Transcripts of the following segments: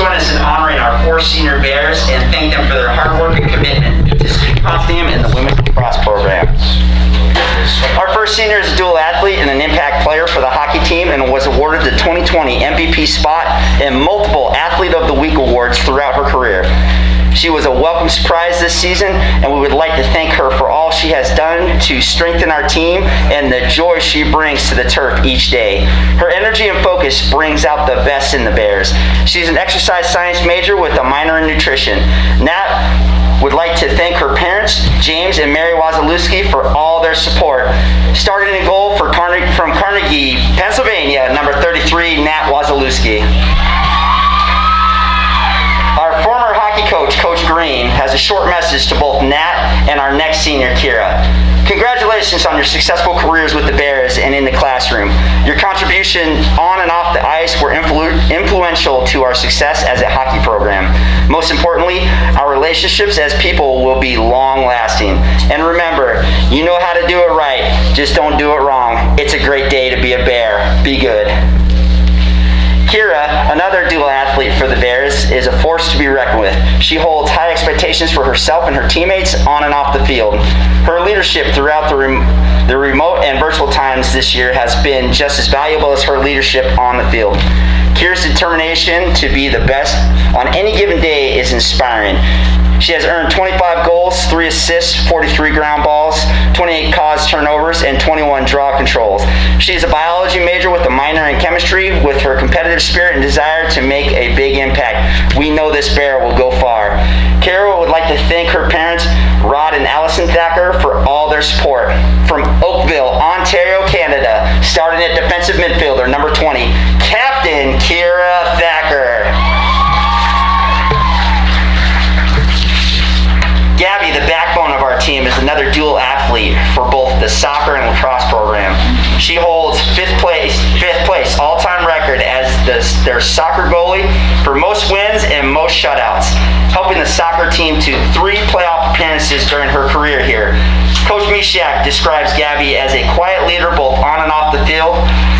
join us in honoring our 4 senior Bears and thank them for their hard work and commitment to student Potsdam and the Women's Lacrosse program. Our first senior is a dual athlete and an impact player for the hockey team and was awarded the 2020 MVP spot and multiple Athlete of the Week awards throughout her career. She was a welcome surprise this season, and we would like to thank her for all she has done to strengthen our team and the joy she brings to the turf each day. Her energy and focus brings out the best in the Bears. She's an exercise science major with a minor in nutrition. Nat would like to thank her parents, James and Mary Wazalewski, for all their support. Starting in goal from Carnegie, Pennsylvania, number 33, Nat Wazalewski. Our former hockey coach, Coach Green, has a short message to both Nat and our next senior, Kira. Congratulations on your successful careers with the Bears and in the classroom. Your contribution on and off the ice were influential to our success as a hockey program. Most importantly, our relationships as people will be long-lasting. And remember, you know how to do it right, just don't do it wrong. It's a great day to be a Bear. Be good. Kira, another dual athlete for the Bears, is a force to be reckoned with. She holds high expectations for herself and her teammates on and off the field. Her leadership throughout the remote and virtual times this year has been just as valuable as her leadership on the field. Kira's determination to be the best on any given day is inspiring. She has earned 25 goals, 3 assists, 43 ground balls, 28 caused turnovers, and 21 draw controls. She is a biology major with a minor in chemistry. With her competitive spirit and desire to make a big impact, we know this Bear will go far. Kara would like to thank her parents, Rod and Allison Thacker, for all their support. From Oakville, Ontario, Canada, starting at defensive midfielder, number 20, Captain Kira Thacker. Gabby, the backbone of our team, is another dual athlete for both the soccer and lacrosse program. She holds fifth place all-time record as their soccer goalie for most wins and most shutouts, helping the soccer team to 3 playoff appearances during her career here. Coach Mishak describes Gabby as a quiet leader both on and off the field.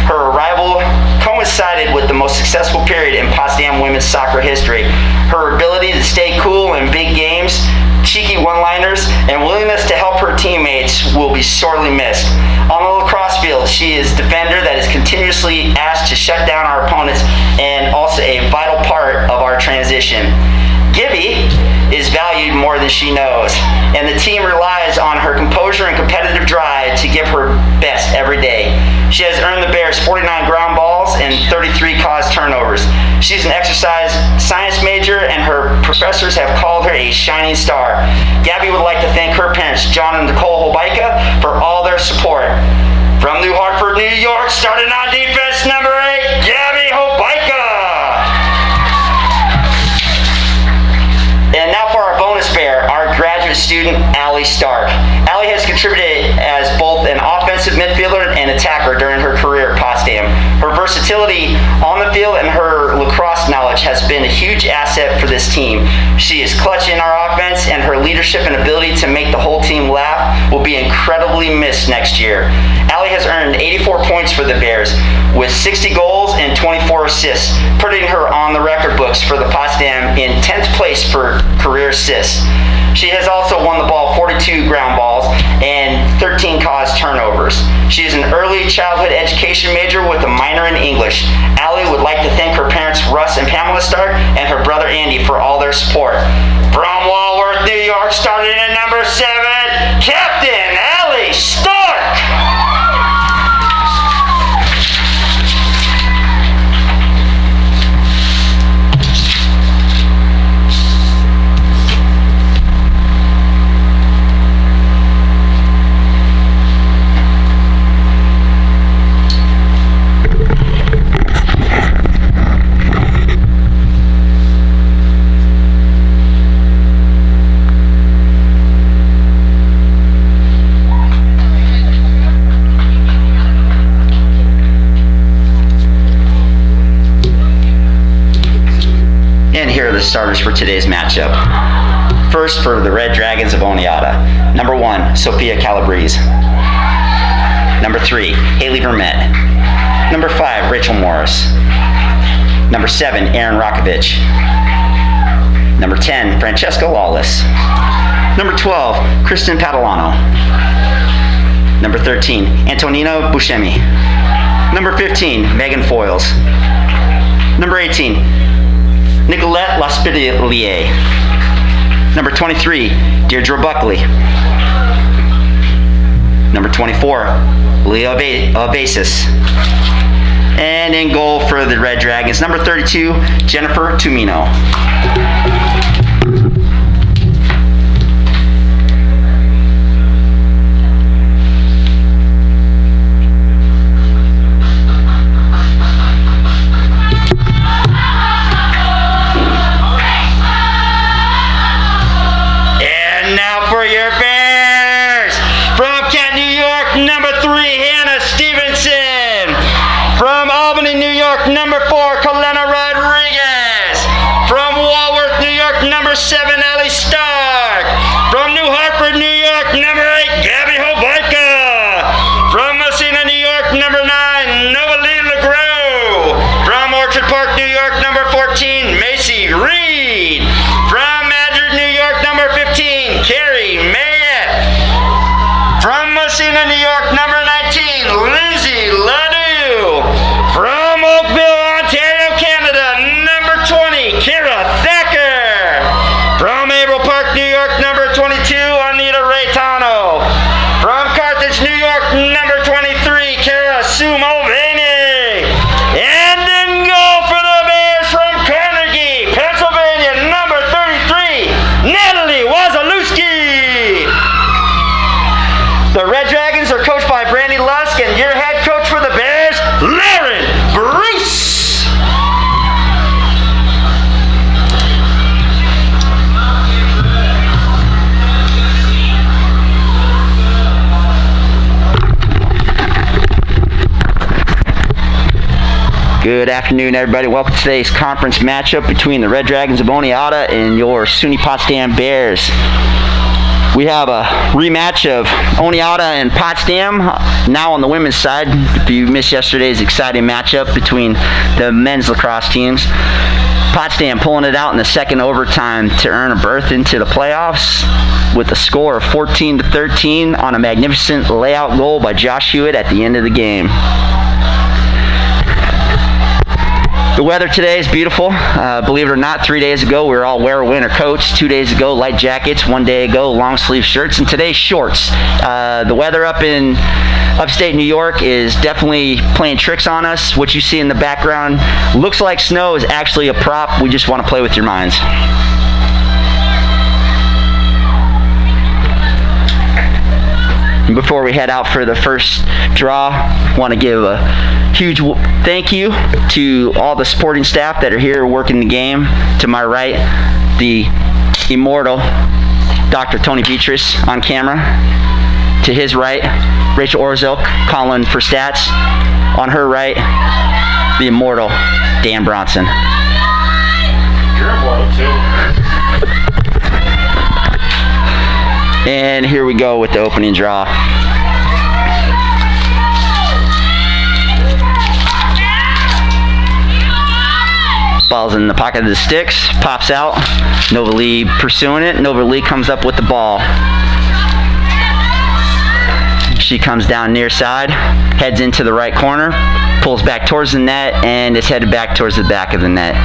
Her arrival coincided with the most successful period in Potsdam women's soccer history. Her ability to stay cool in big games, cheeky one-liners, and willingness to help her teammates will be sorely missed. On the lacrosse field, she is a defender that is continuously asked to shut down our opponents and also a vital part of our transition. Gibby is valued more than she knows, and the team relies on her composure and competitive drive to give her best every day. She has earned the Bears 49 ground balls and 33 caused turnovers. She's an exercise science major, and her professors have called her a shining star. Gabby would like to thank her parents, John and Nicole Hobaika, for all their support. From New Hartford, New York, starting on defense, number 8, Gabby Hobaika. And now for our bonus Bear, our graduate student, Allie Stark. Allie has contributed as both an offensive midfielder and attacker during her career at Potsdam. Her versatility on the field and her lacrosse knowledge has been a huge asset for this team. She is clutch in our offense, and her leadership and ability to make the whole team laugh will be incredibly missed next year. Allie has earned 84 points for the Bears with 60 goals and 24 assists, putting her on the record books for the Potsdam in 10th place for career assists. She has also won the ball 42 ground balls and 13 caused turnovers. She is an early childhood education major with a minor in English. Allie would like to thank her parents, Russ and Pamela Stark, and her brother Andy for all their support. From Walworth, New York, starting at number 7, Captain Allie Stark. Starters for today's matchup. First, for the Red Dragons of Oneonta, number 1, Sophia Calabrese. Number 3, Haley Vermette. Number 5, Rachel Morris. Number 7, Aaron Rakovich. Number 10, Francesca Lawless. Number 12, Kristen Padalano. Number 13, Antonina Buscemi. Number 15, Megan Foyles. Number 18, Nicolette Laspitelier. Number 23, Deirdre Buckley. Number 24, Leah Basis. And in goal for the Red Dragons, number 32, Jennifer Tumino. And now for your Bears, from Kent, New York, number 3, Hannah Stevenson. From Albany, New York, number 4, Kalena Rodriguez. From Walworth, New York, number 7, Ellie Stark. From New Hartford, New York, number 8, Gabby Hobaika. From Messina, New York, number 9, Novalie LeGros. From Orchard Park, New York, number 14, Macy Reed. From Madrid, New York, number 15, Carrie Mayette. From Messina, New York, number 19, Lindsay Ledoux. From Oakville, Ontario, Canada, number 20, Kira Thacker. From April Park, New York, number 22, Anita Raytano. From Carthage, New York, number 23, Kara Sue Mulvaney. And in goal for the Bears from Carnegie, Pennsylvania, number 33, Natalie Wazalewski. The Red Dragons are coached by Brandy Lusk, and your head coach for the Bears, Lauren Bruce. Good afternoon, everybody. Welcome to today's conference matchup between the Red Dragons of Oneonta and your SUNY Potsdam Bears. We have a rematch of Oneonta and Potsdam, now on the women's side. If you missed yesterday's exciting matchup between the men's lacrosse teams, Potsdam pulling it out in the second overtime to earn a berth into the playoffs with a score of 14-13 on a magnificent layout goal by Josh Hewitt at the end of the game. The weather today is beautiful. Believe it or not, 3 days ago we were all wear winter coats. 2 days ago light jackets. 1 day ago long sleeve shirts. And today shorts. The weather up in upstate New York is definitely playing tricks on us. What you see in the background looks like snow is actually a prop. We just want to play with your minds. And before we head out for the first draw, I want to give a huge thank you to all the supporting staff that are here working the game. To my right, the immortal Dr. Tony Beatrice on camera. To his right, Rachel Orzilk calling for stats. On her right, the immortal Dan Bronson. You're immortal too. And here we go with the opening draw. Ball's in the pocket of the sticks, pops out. Novalie pursuing it. Novalie comes up with the ball. She comes down near side, heads into the right corner, pulls back towards the net, and is headed back towards the back of the net.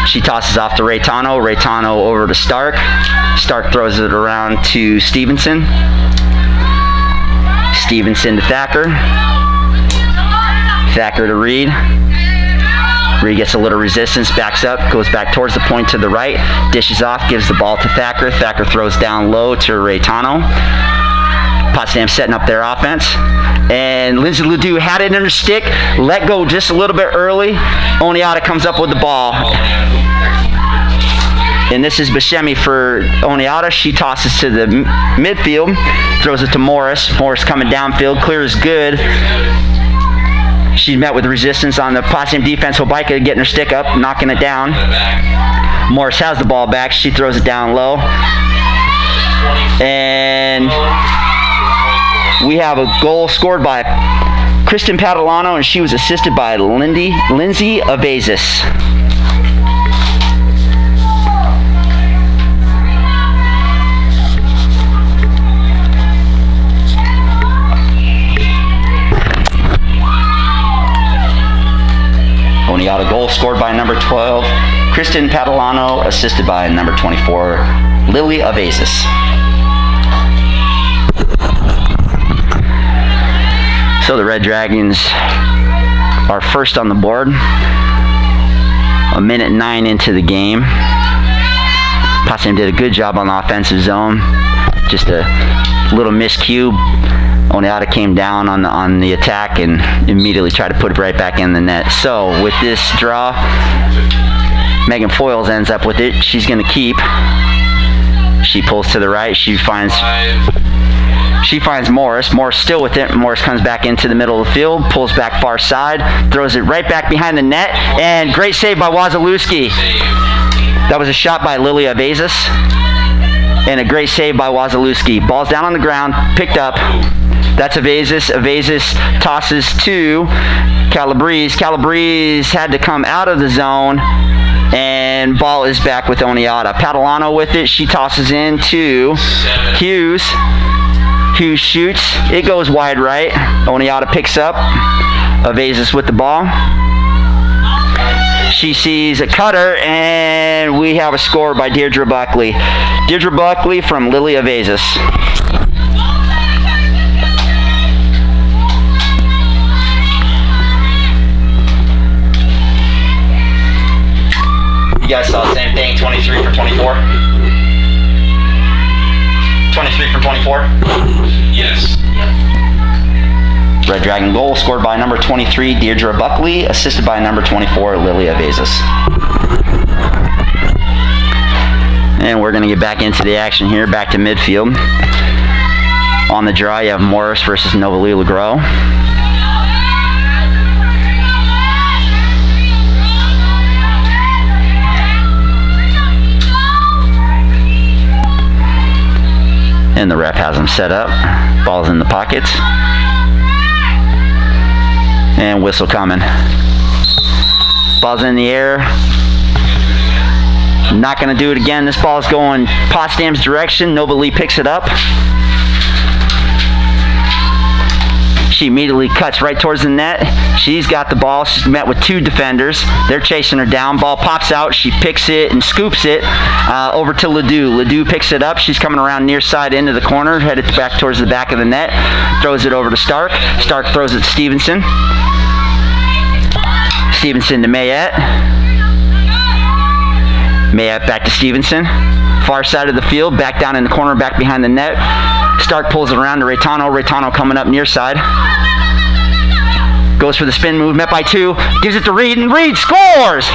She tosses off to Raytano. Raytano over to Stark. Stark throws it around to Stevenson. Stevenson to Thacker. Thacker to Reed. Reed gets a little resistance, backs up, goes back towards the point to the right, dishes off, gives the ball to Thacker. Thacker throws down low to Raytano. Potsdam setting up their offense. And Lindsay Ledoux had it in her stick, let go just a little bit early. Oneonta comes up with the ball. And this is Buscemi for Oneonta. She tosses to the midfield, throws it to Morris. Morris coming downfield, clears good. She's met with resistance on the Potsdam defense. Hobaika getting her stick up, knocking it down. Morris has the ball back. She throws it down low. And we have a goal scored by Kristen Padalano, and she was assisted by Lindsay Avazis. Oneonta goal scored by number 12, Kristen Padalano, assisted by number 24, Lily Avazis. So the Red Dragons are first on the board. 1:09 into the game. Potsdam did a good job on the offensive zone. Just a little miscue. Oneonta came down on the attack and immediately tried to put it right back in the net. So with this draw, Megan Foyles ends up with it. She's going to keep. She pulls to the right. She finds Morris. Morris still with it. Morris comes back into the middle of the field, pulls back far side, throws it right back behind the net, and great save by Wazalewski. That was a shot by Lily Avazis, and a great save by Wazalewski. Ball's down on the ground, picked up. That's Avazis. Avazis tosses to Calabrese. Calabrese had to come out of the zone, and ball is back with Oneonta. Padalano with it. She tosses in to Hughes. Hughes shoots. It goes wide right. Oneonta picks up. Avazis with the ball. She sees a cutter, and we have a score by Deirdre Buckley. Deirdre Buckley from Lily Avazis. You guys saw the same thing, 23 for 24? 23 for 24? Yes. Red Dragon goal scored by number 23, Deirdre Buckley, assisted by number 24, Lily Avazis. And we're going to get back into the action here, back to midfield. On the draw, you have Morris versus Novalee LeGros. And the ref has them set up. Ball's in the pockets. And whistle coming. Ball's in the air. Not going to do it again. This ball's going Potsdam's direction. Novalee picks it up. She immediately cuts right towards the net. She's got the ball. She's met with two defenders. They're chasing her down. Ball pops out. She picks it and scoops it over to Ledoux. Ledoux picks it up. She's coming around near side into the corner, headed back towards the back of the net. Throws it over to Stark. Stark throws it to Stevenson. Stevenson to Mayette. Mayette back to Stevenson. Far side of the field, back down in the corner, back behind the net. Stark pulls it around to Raytano. Raytano coming up near side. Goes for the spin move, met by two. Gives it to Reed, and Reed scores!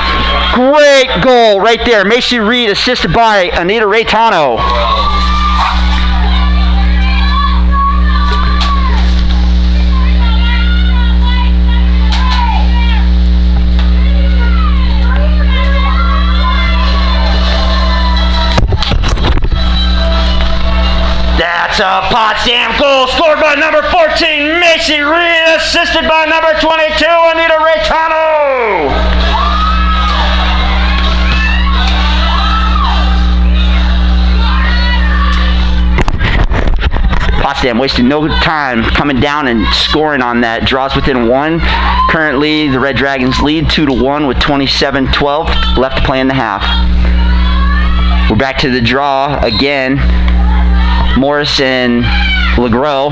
Great goal right there. Macy Reed assisted by Anita Raytano. That's a Potsdam goal scored by number 14, Macy Reed, assisted by number 22, Anita Raytano. Potsdam wasting no time coming down and scoring on that. Draws within one. Currently, the Red Dragons lead 2-1 with 27-12 left to play in the half. We're back to the draw again. Morris and LeGros.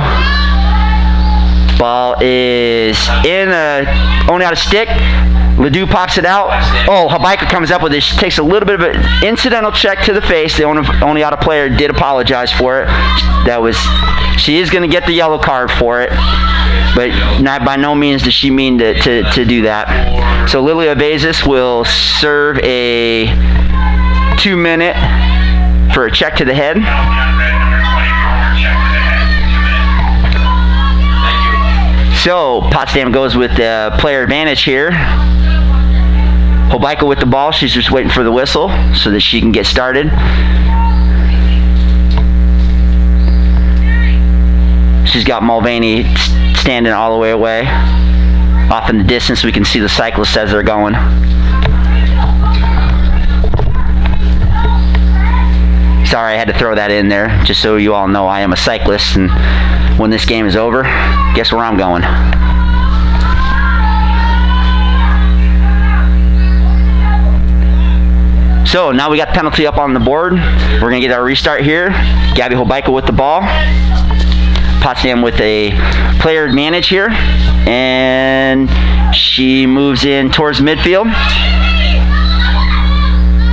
Ball is in a Oneonta stick. Ledoux pops it out. Oh, Habaika comes up with it. She takes a little bit of an incidental check to the face. The Oneonta player did apologize for it. She is going to get the yellow card for it, but not by no means does she mean to do that. So Lily Avazis will serve a 2-minute for a check to the head. So Potsdam goes with the player advantage here. Habaika with the ball. She's just waiting for the whistle so that she can get started. She's got Mulvaney standing all the way away. Off in the distance, we can see the cyclists as they're going. Sorry, I had to throw that in there, just so you all know I am a cyclist, and when this game is over, guess where I'm going? So now we got the penalty up on the board. We're going to get our restart here. Gabby Hobica with the ball. Potsdam with a player advantage here. And she moves in towards midfield.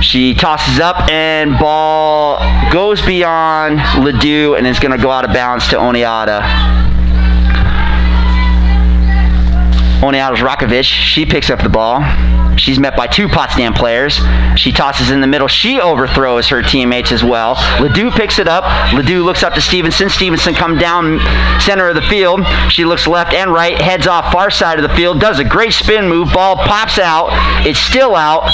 She tosses up and ball goes beyond Ledoux and is going to go out of bounds to Oneonta. Oneonta's Rakovic. She picks up the ball. She's met by 2 Potsdam players. She tosses in the middle. She overthrows her teammates as well. Ledoux picks it up. Ledoux looks up to Stevenson. Stevenson comes down center of the field. She looks left and right, heads off far side of the field, does a great spin move. Ball pops out. It's still out.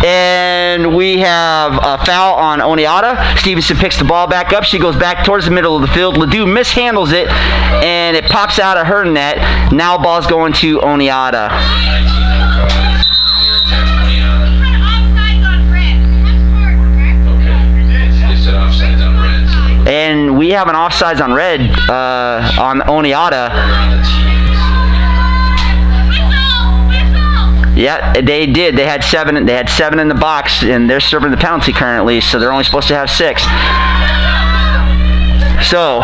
And we have a foul on Oneonta. Stevenson picks the ball back up. She goes back towards the middle of the field. Ledoux mishandles it, and it pops out of her net. Now ball's going to Oneonta. And we have an offsides on red on Oneonta. Yeah, they did. They had 7. They had 7 in the box, and they're serving the penalty currently, so they're only supposed to have 6. So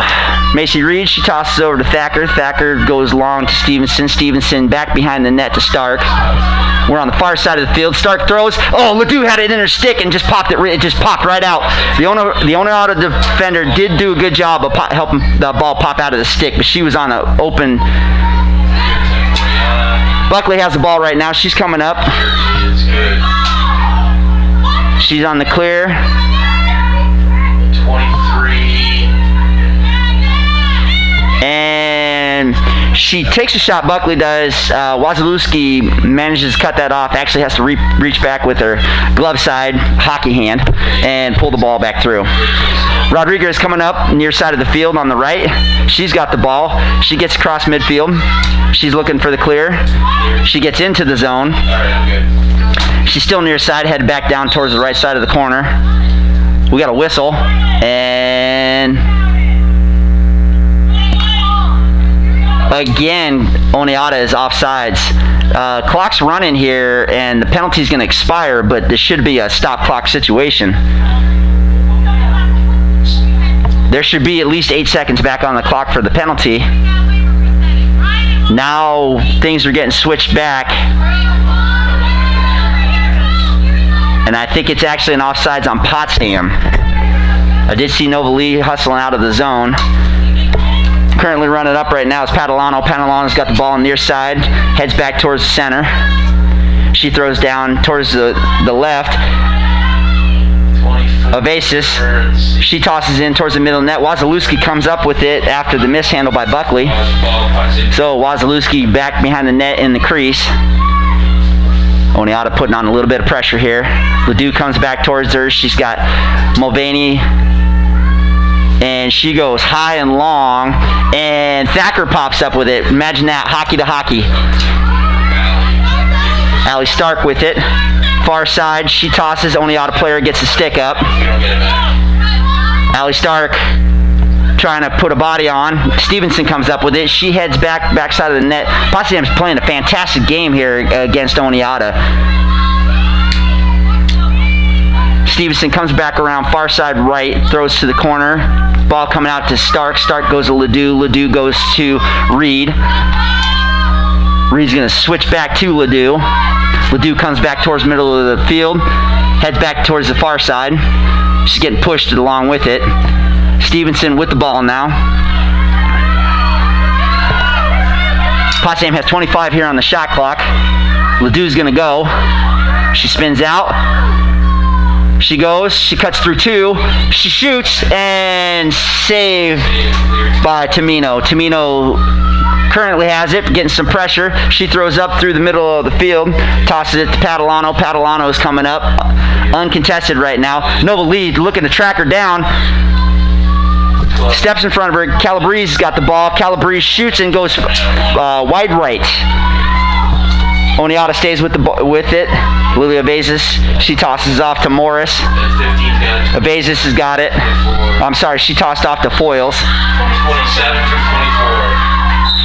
Macy Reed, she tosses over to Thacker. Thacker goes long to Stevenson. Stevenson back behind the net to Stark. We're on the far side of the field. Stark throws. Oh, Ledoux had it in her stick and just popped it. It just popped right out. The Oneonta defender did do a good job of helping the ball pop out of the stick, but she was on an open. Buckley has the ball right now. She's coming up. She's on the clear. 23. And she takes a shot. Buckley does. Wazalewski manages to cut that off. Actually has to reach back with her glove side hockey hand and pull the ball back through. Rodriguez coming up near side of the field on the right. She's got the ball. She gets across midfield. She's looking for the clear. She gets into the zone. She's still near side, headed back down towards the right side of the corner. We got a whistle, and again, Oneonta is offsides. Clock's running here, and the penalty's going to expire, but this should be a stop clock situation. There should be at least 8 seconds back on the clock for the penalty. Now things are getting switched back. And I think it's actually an offsides on Potsdam. I did see Nova Lee hustling out of the zone. Currently running up right now is Padalano. Padalano's got the ball on the near side, heads back towards the center. She throws down towards the left. Ovasis, she tosses in towards the middle net. Wazalewski comes up with it after the mishandle by Buckley. So Wazalewski back behind the net in the crease. Oneonta putting on a little bit of pressure here. Ledoux comes back towards her. She's got Mulvaney, and she goes high and long, and Thacker pops up with it. Imagine that, hockey to hockey. Allie Stark with it. Far side, she tosses. Oneonta player gets the stick up. Allie Stark trying to put a body on. Stevenson comes up with it. She heads backside of the net. Potsdam's playing a fantastic game here against Oneonta. Stevenson comes back around far side right, throws to the corner. Ball coming out to Stark. Stark goes to Ledoux. Ledoux goes to Reed. Reed's going to switch back to Ledoux. Ledoux comes back towards the middle of the field, heads back towards the far side. She's getting pushed along with it. Stevenson with the ball now. Potsdam has 25 here on the shot clock. Ledoux's going to go. She spins out. She goes. She cuts through 2. She shoots, and saved by Tamino. Tamino currently has it, getting some pressure. She throws up through the middle of the field, tosses it to Padalano. Padalano is coming up, uncontested right now. Nova Lee looking to track her down. steps in front of her. Calabrese got the ball. Calabrese shoots and goes wide right. Oneonta stays with it. Lilia Avezis, she tosses off to Morris. Avezis has got it. I'm sorry, she tossed off to Foils. 27 for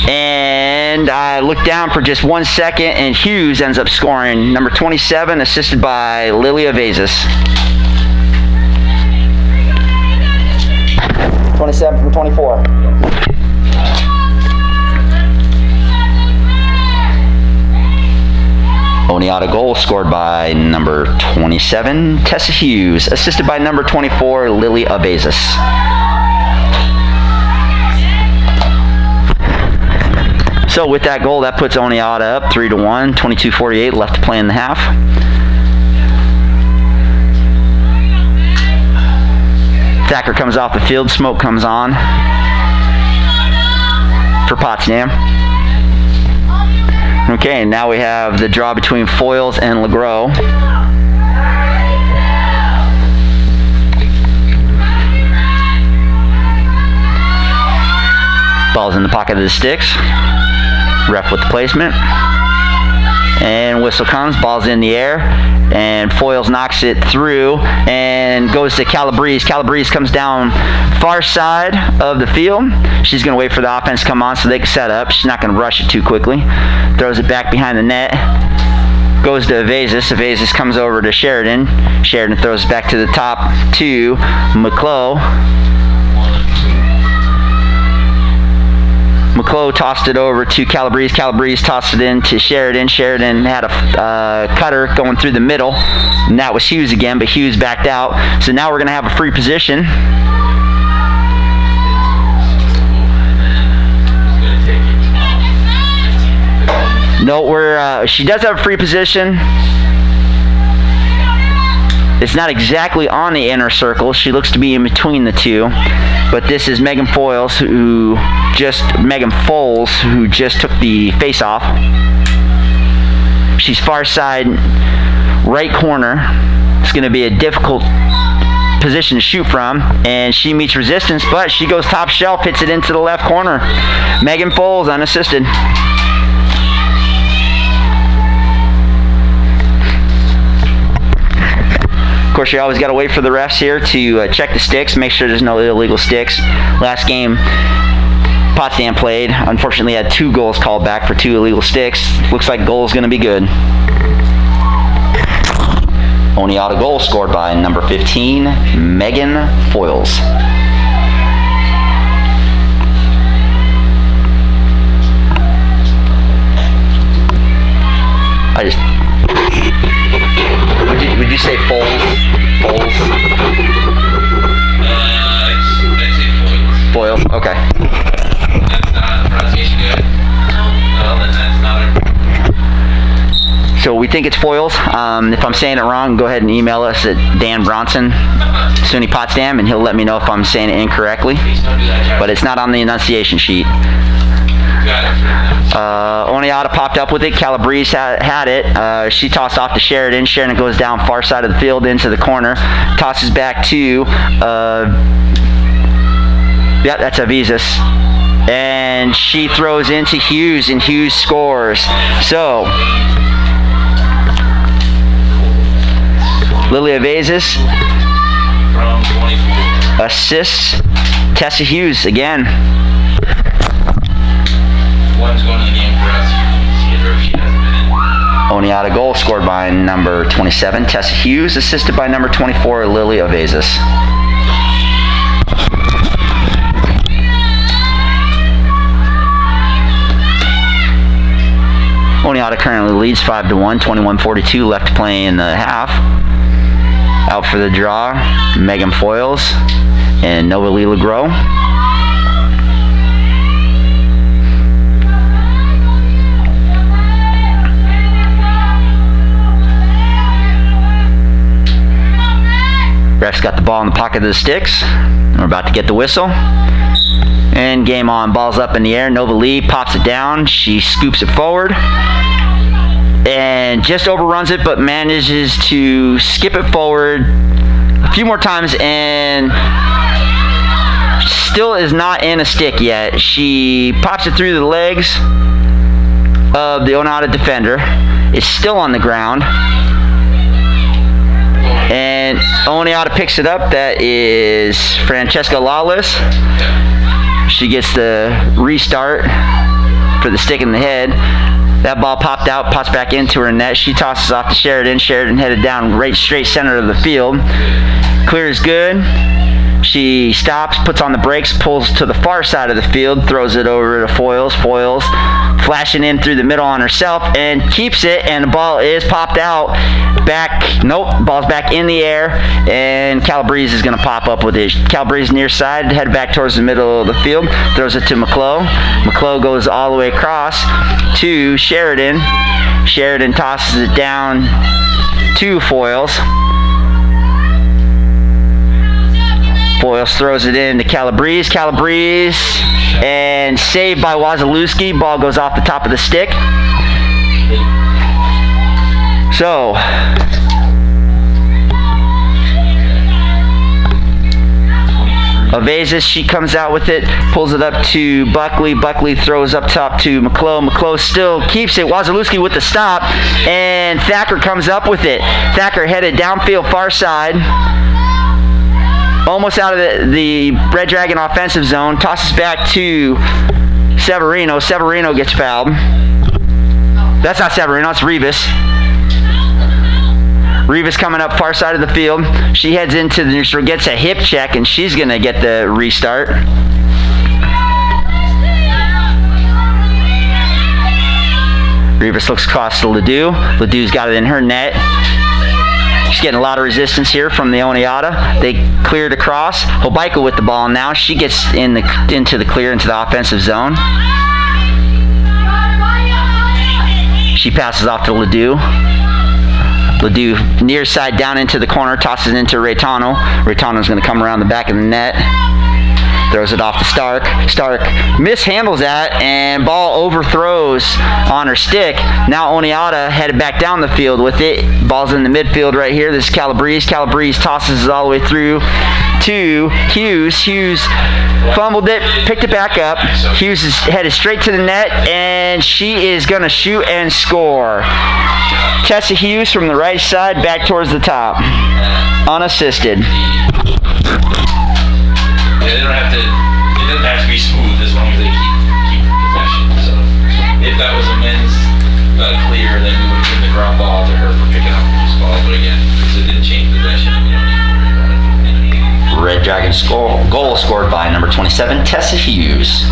24. And I look down for just 1 second, and Hughes ends up scoring. Number 27, assisted by Lilia Avezis. 27 from 24. Oneonta goal scored by number 27, Tessa Hughes, assisted by number 24, Lily Avezis. So with that goal, that puts Oneonta up 3-1, 22:48 left to play in the half. Thacker comes off the field, smoke comes on for Potsdam. Okay, now we have the draw between Foils and LeGros. Ball's in the pocket of the sticks. Ref with the placement. And whistle comes, ball's in the air, and Foils knocks it through and goes to Calabrese. Calabrese comes down far side of the field. She's going to wait for the offense to come on so they can set up. She's not going to rush it too quickly. Throws it back behind the net. Goes to Avezis. Avezis comes over to Sheridan. Sheridan throws it back to the top to McClough. McClough tossed it over to Calabrese. Calabrese tossed it in to Sheridan. Sheridan had a cutter going through the middle, and that was Hughes again, but Hughes backed out. So now we're going to have a free position. No, she does have a free position. It's not exactly on the inner circle. She looks to be in between the two. But this is Megan Foles who just took the face off. She's far side, right corner. It's going to be a difficult position to shoot from, and she meets resistance, but she goes top shelf, hits it into the left corner. Megan Foles unassisted. Of course, you always got to wait for the refs here to check the sticks, make sure there's no illegal sticks. Last game Potsdam played, unfortunately had 2 goals called back for 2 illegal sticks. Looks like goal's going to be good. Oneonta goal scored by number 15, Megan Foils. Would you say Foles? Foles? I'd say Foils, okay. That's not pronunciation good. No, then that's not So we think it's Foils. If I'm saying it wrong, go ahead and email us at Dan Bronson, SUNY Potsdam, and he'll let me know if I'm saying it incorrectly. But it's not on the enunciation sheet. Oneonta popped up with it. Calabrese had it. She tossed off to Sheridan. Sheridan goes down far side of the field into the corner. Tosses back to, that's Avezis. And she throws into Hughes, and Hughes scores. So, Lily Avezis assists Tessa Hughes again. One's going to the game for us. See if she hasn't been in. Oneonta goal scored by number 27, Tessa Hughes, assisted by number 24, Lily Avezis. Oneonta currently leads 5-1, 21:42 left to play in the half. Out for the draw, Megan Foils and Novalie LeGros. Ref's got the ball in the pocket of the sticks. We're about to get the whistle. And game on. Ball's up in the air. Novalie pops it down. She scoops it forward. And just overruns it, but manages to skip it forward a few more times and still is not in a stick yet. She pops it through the legs of the Oneonta defender. It's still on the ground. And Oneonta picks it up. That is Francesca Lawless. She gets the restart for the stick in the head. That ball popped out, pops back into her net. She tosses off to Sheridan. Sheridan headed down right straight center of the field. Clear is good. She stops, puts on the brakes, pulls to the far side of the field, throws it over to Foils. Foils flashing in through the middle on herself and keeps it, and the ball is popped out. Back, nope, ball's back in the air, and Calabrese is going to pop up with it. Calabrese near side, head back towards the middle of the field, throws it to McClough. McClough goes all the way across to Sheridan. Sheridan tosses it down to Foils. Foils throws it in to Calabrese. Calabrese, and saved by Wazalewski. Ball goes off the top of the stick. So, Avazis, she comes out with it, pulls it up to Buckley. Buckley throws up top to McClough. McClough still keeps it. Wazalewski with the stop, and Thacker comes up with it. Thacker headed downfield far side. Almost out of the Red Dragon offensive zone. Tosses back to Severino. Severino gets fouled. That's not Severino, it's Rivas. Rivas coming up far side of the field. She heads into the neutral, gets a hip check, and she's going to get the restart. Rivas looks across to Ledoux. Ledoux's got it in her net. She's getting a lot of resistance here from the Oneonta. They cleared across. Hobaika with the ball now. She gets into the clear, into the offensive zone. She passes off to Ledoux. Ledoux near side down into the corner, tosses into Raytano. Raytano's going to come around the back of the net. Throws it off to Stark. Stark mishandles that, and ball overthrows on her stick. Now Oneonta headed back down the field with it. Ball's in the midfield right here. This is Calabrese. Calabrese tosses it all the way through to Hughes. Hughes fumbled it, picked it back up. Hughes is headed straight to the net, and she is going to shoot and score. Tessa Hughes from the right side back towards the top. Unassisted. It doesn't have to be smooth as long as they keep possession. So if that was a men's clear, then we would have given the ground ball to her for picking up the loose ball. But again, because it didn't change possession, we don't need to worry about it. Red Dragon goal scored by number 27, Tessa Hughes.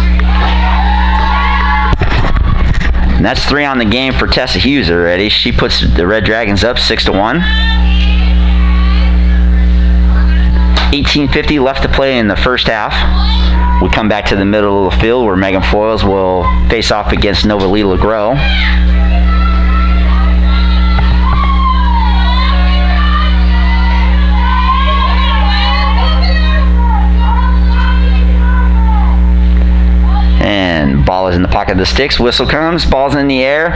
And that's 3 on the game for Tessa Hughes already. She puts the Red Dragons up 6-1. 18:50 left to play in the first half. We come back to the middle of the field where Megan Foils will face off against Novalee LeGros. And ball is in the pocket of the sticks. Whistle comes, ball's in the air,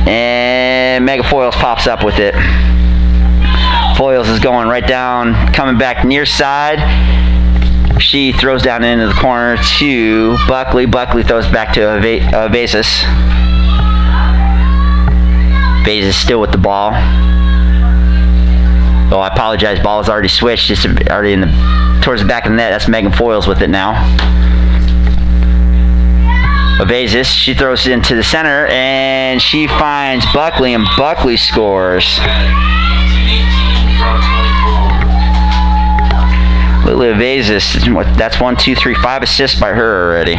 and Megan Foils pops up with it. Foils is going right down, coming back near side. She throws down into the corner to Buckley. Buckley throws back to Avazis. Avazis still with the ball. Oh, I apologize. Ball is already switched. It's already towards the back of the net. That's Megan Foils with it now. Avazis, she throws it into the center, and she finds Buckley, and Buckley scores. Lily Avazis, that's 1, 2, 3, 5 assists by her already.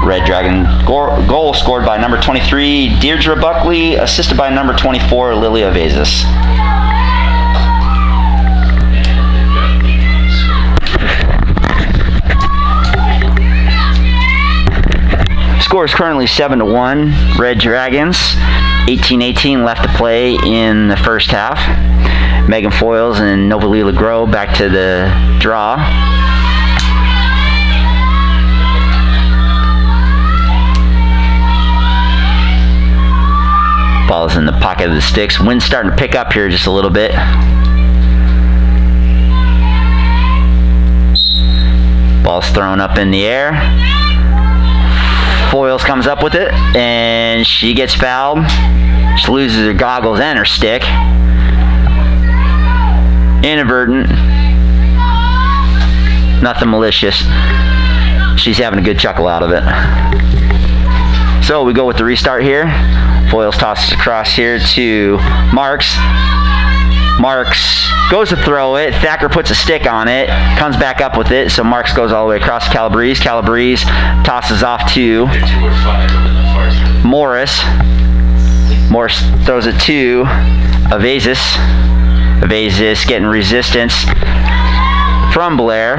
Red Dragon goal scored by number 23, Deirdre Buckley, assisted by number 24, Lily Avazis. Score is currently 7-1, Red Dragons. 18:18 left to play in the first half. Megan Foils and Novalee LeGros back to the draw. Ball Ball is in the pocket of the sticks. Wind's starting to pick up here just a little bit. Ball's thrown up in the air. Foils comes up with it, and she gets fouled. She loses her goggles and her stick. Inadvertent. Nothing malicious. She's having a good chuckle out of it. So we go with the restart here. Foils tosses across here to Marks. Marks goes to throw it. Thacker puts a stick on it. Comes back up with it. So Marks goes all the way across to Calabrese. Calabrese tosses off to Morris. Morris throws it to Evazis. Evazis getting resistance from Blair.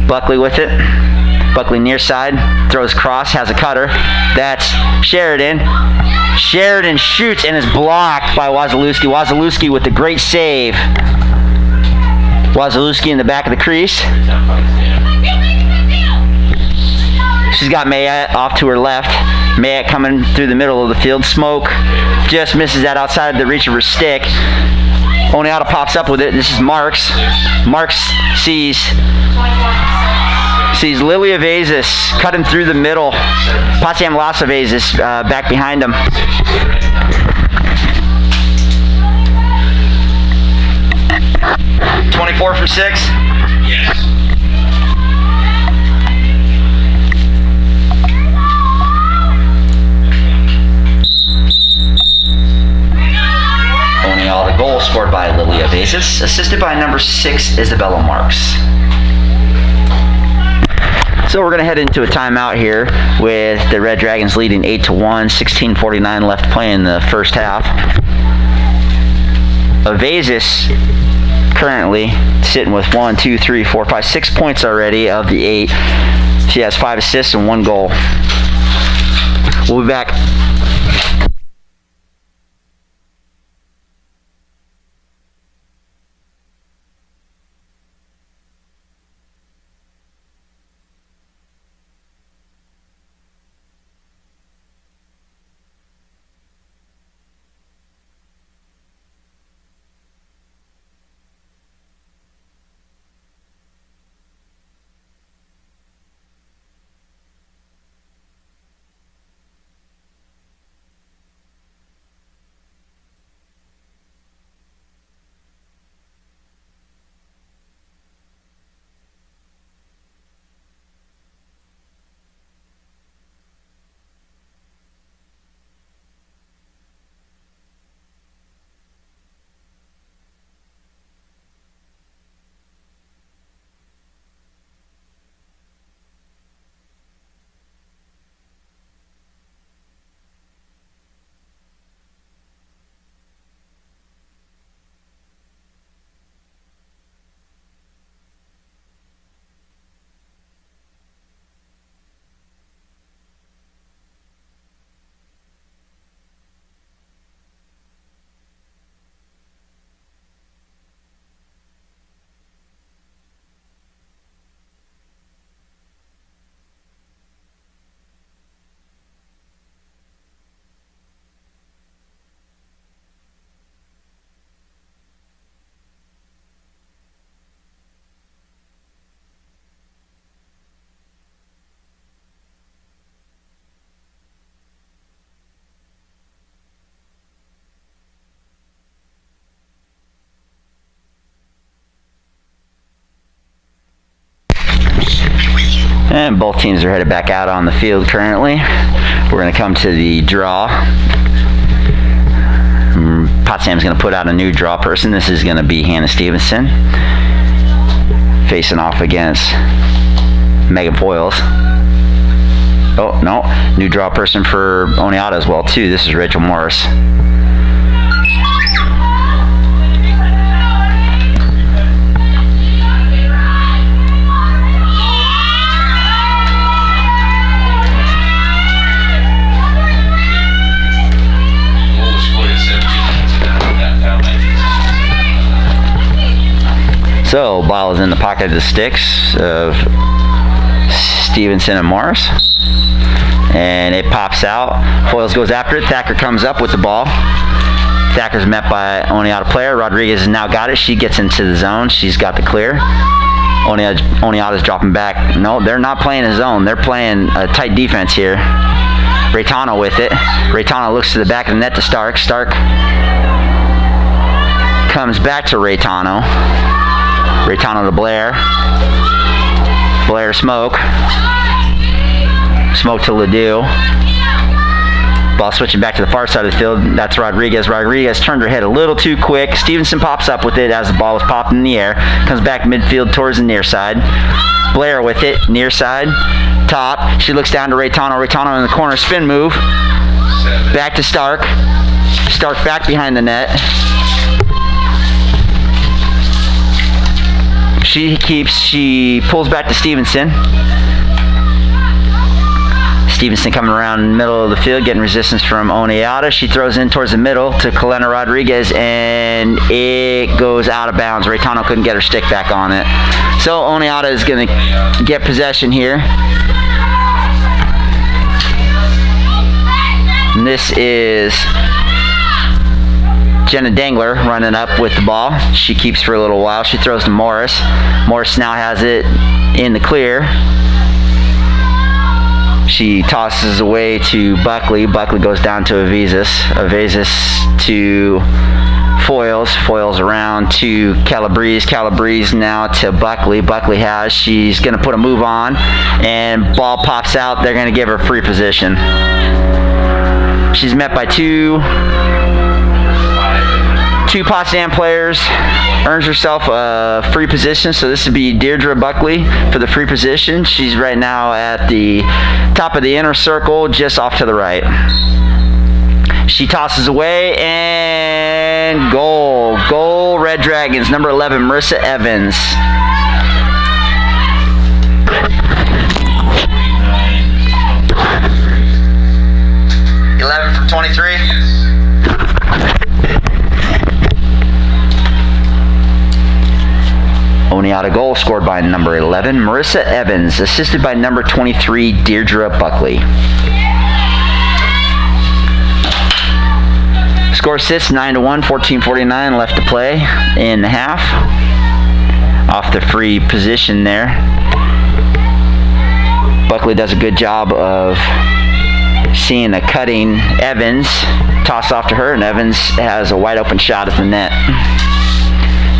Buckley with it. Buckley near side, throws cross, has a cutter. That's Sheridan. Sheridan shoots and is blocked by Wazalewski. Wazalewski with a great save. Wazalewski in the back of the crease. She's got Mayette off to her left. Mayette coming through the middle of the field. Smoke just misses that outside of the reach of her stick. Oneonta pops up with it. This is Marks. Marks sees Lily Evazis cutting through the middle. Potsdam lost Evazis back behind him. .24 for 6? Yes. Oneonta goal scored by Lily Evazis, assisted by number 6, Isabella Marks. So we're going to head into a timeout here with the Red Dragons leading 8-1, 16:49 left to play in the first half. Evazis currently sitting with 1, 2, 3, 4, 5, 6 points already of the 8. She has 5 assists and 1 goal. We'll be back. And both teams are headed back out on the field currently. We're going to come to the draw. Potsdam's going to put out a new draw person. This is going to be Hannah Stevenson facing off against Megan Foils. Oh, no. New draw person for Oneonta as well, too. This is Rachel Morris. So, ball is in the pocket of the sticks of Stevenson and Morris. And it pops out. Foils goes after it. Thacker comes up with the ball. Thacker's met by Oneonta player. Rodriguez has now got it. She gets into the zone. She's got the clear. Oneonta's dropping back. No, they're not playing a zone. They're playing a tight defense here. Raytano with it. Raytano looks to the back of the net to Stark. Stark comes back to Raytano. Raytano to Blair. Blair to Smoke. Smoke to Ledoux. Ball switching back to the far side of the field. That's Rodriguez. Rodriguez turned her head a little too quick. Stevenson pops up with it as the ball was popped in the air. Comes back midfield towards the near side. Blair with it, near side. Top. She looks down to Raytano. Raytano in the corner. Spin move. Back to Stark. Stark back behind the net. She pulls back to Stevenson. Stevenson coming around in the middle of the field, getting resistance from Oneonta. She throws in towards the middle to Kalena Rodriguez, and it goes out of bounds. Raytano couldn't get her stick back on it. So Oneonta is going to get possession here. And this is Jenna Dangler running up with the ball. She keeps for a little while. She throws to Morris. Morris now has it in the clear. She tosses away to Buckley. Buckley goes down to Avizas. Avizas to Foils. Foils around to Calabrese. Calabrese now to Buckley. Buckley has. She's going to put a move on. And ball pops out. They're going to give her free position. She's met by two Potsdam players. Earns herself a free position, so this would be Deirdre Buckley for the free position. She's right now at the top of the inner circle, just off to the right. She tosses away, and goal. Goal, Red Dragons, number 11, Marissa Evans. 11 from 23? Oneonta goal scored by number 11, Marissa Evans, assisted by number 23, Deirdre Buckley. Score sits 9-1, 14:49 left to play in the half. Off the free position there. Buckley does a good job of seeing a cutting Evans, toss off to her, and Evans has a wide open shot at the net.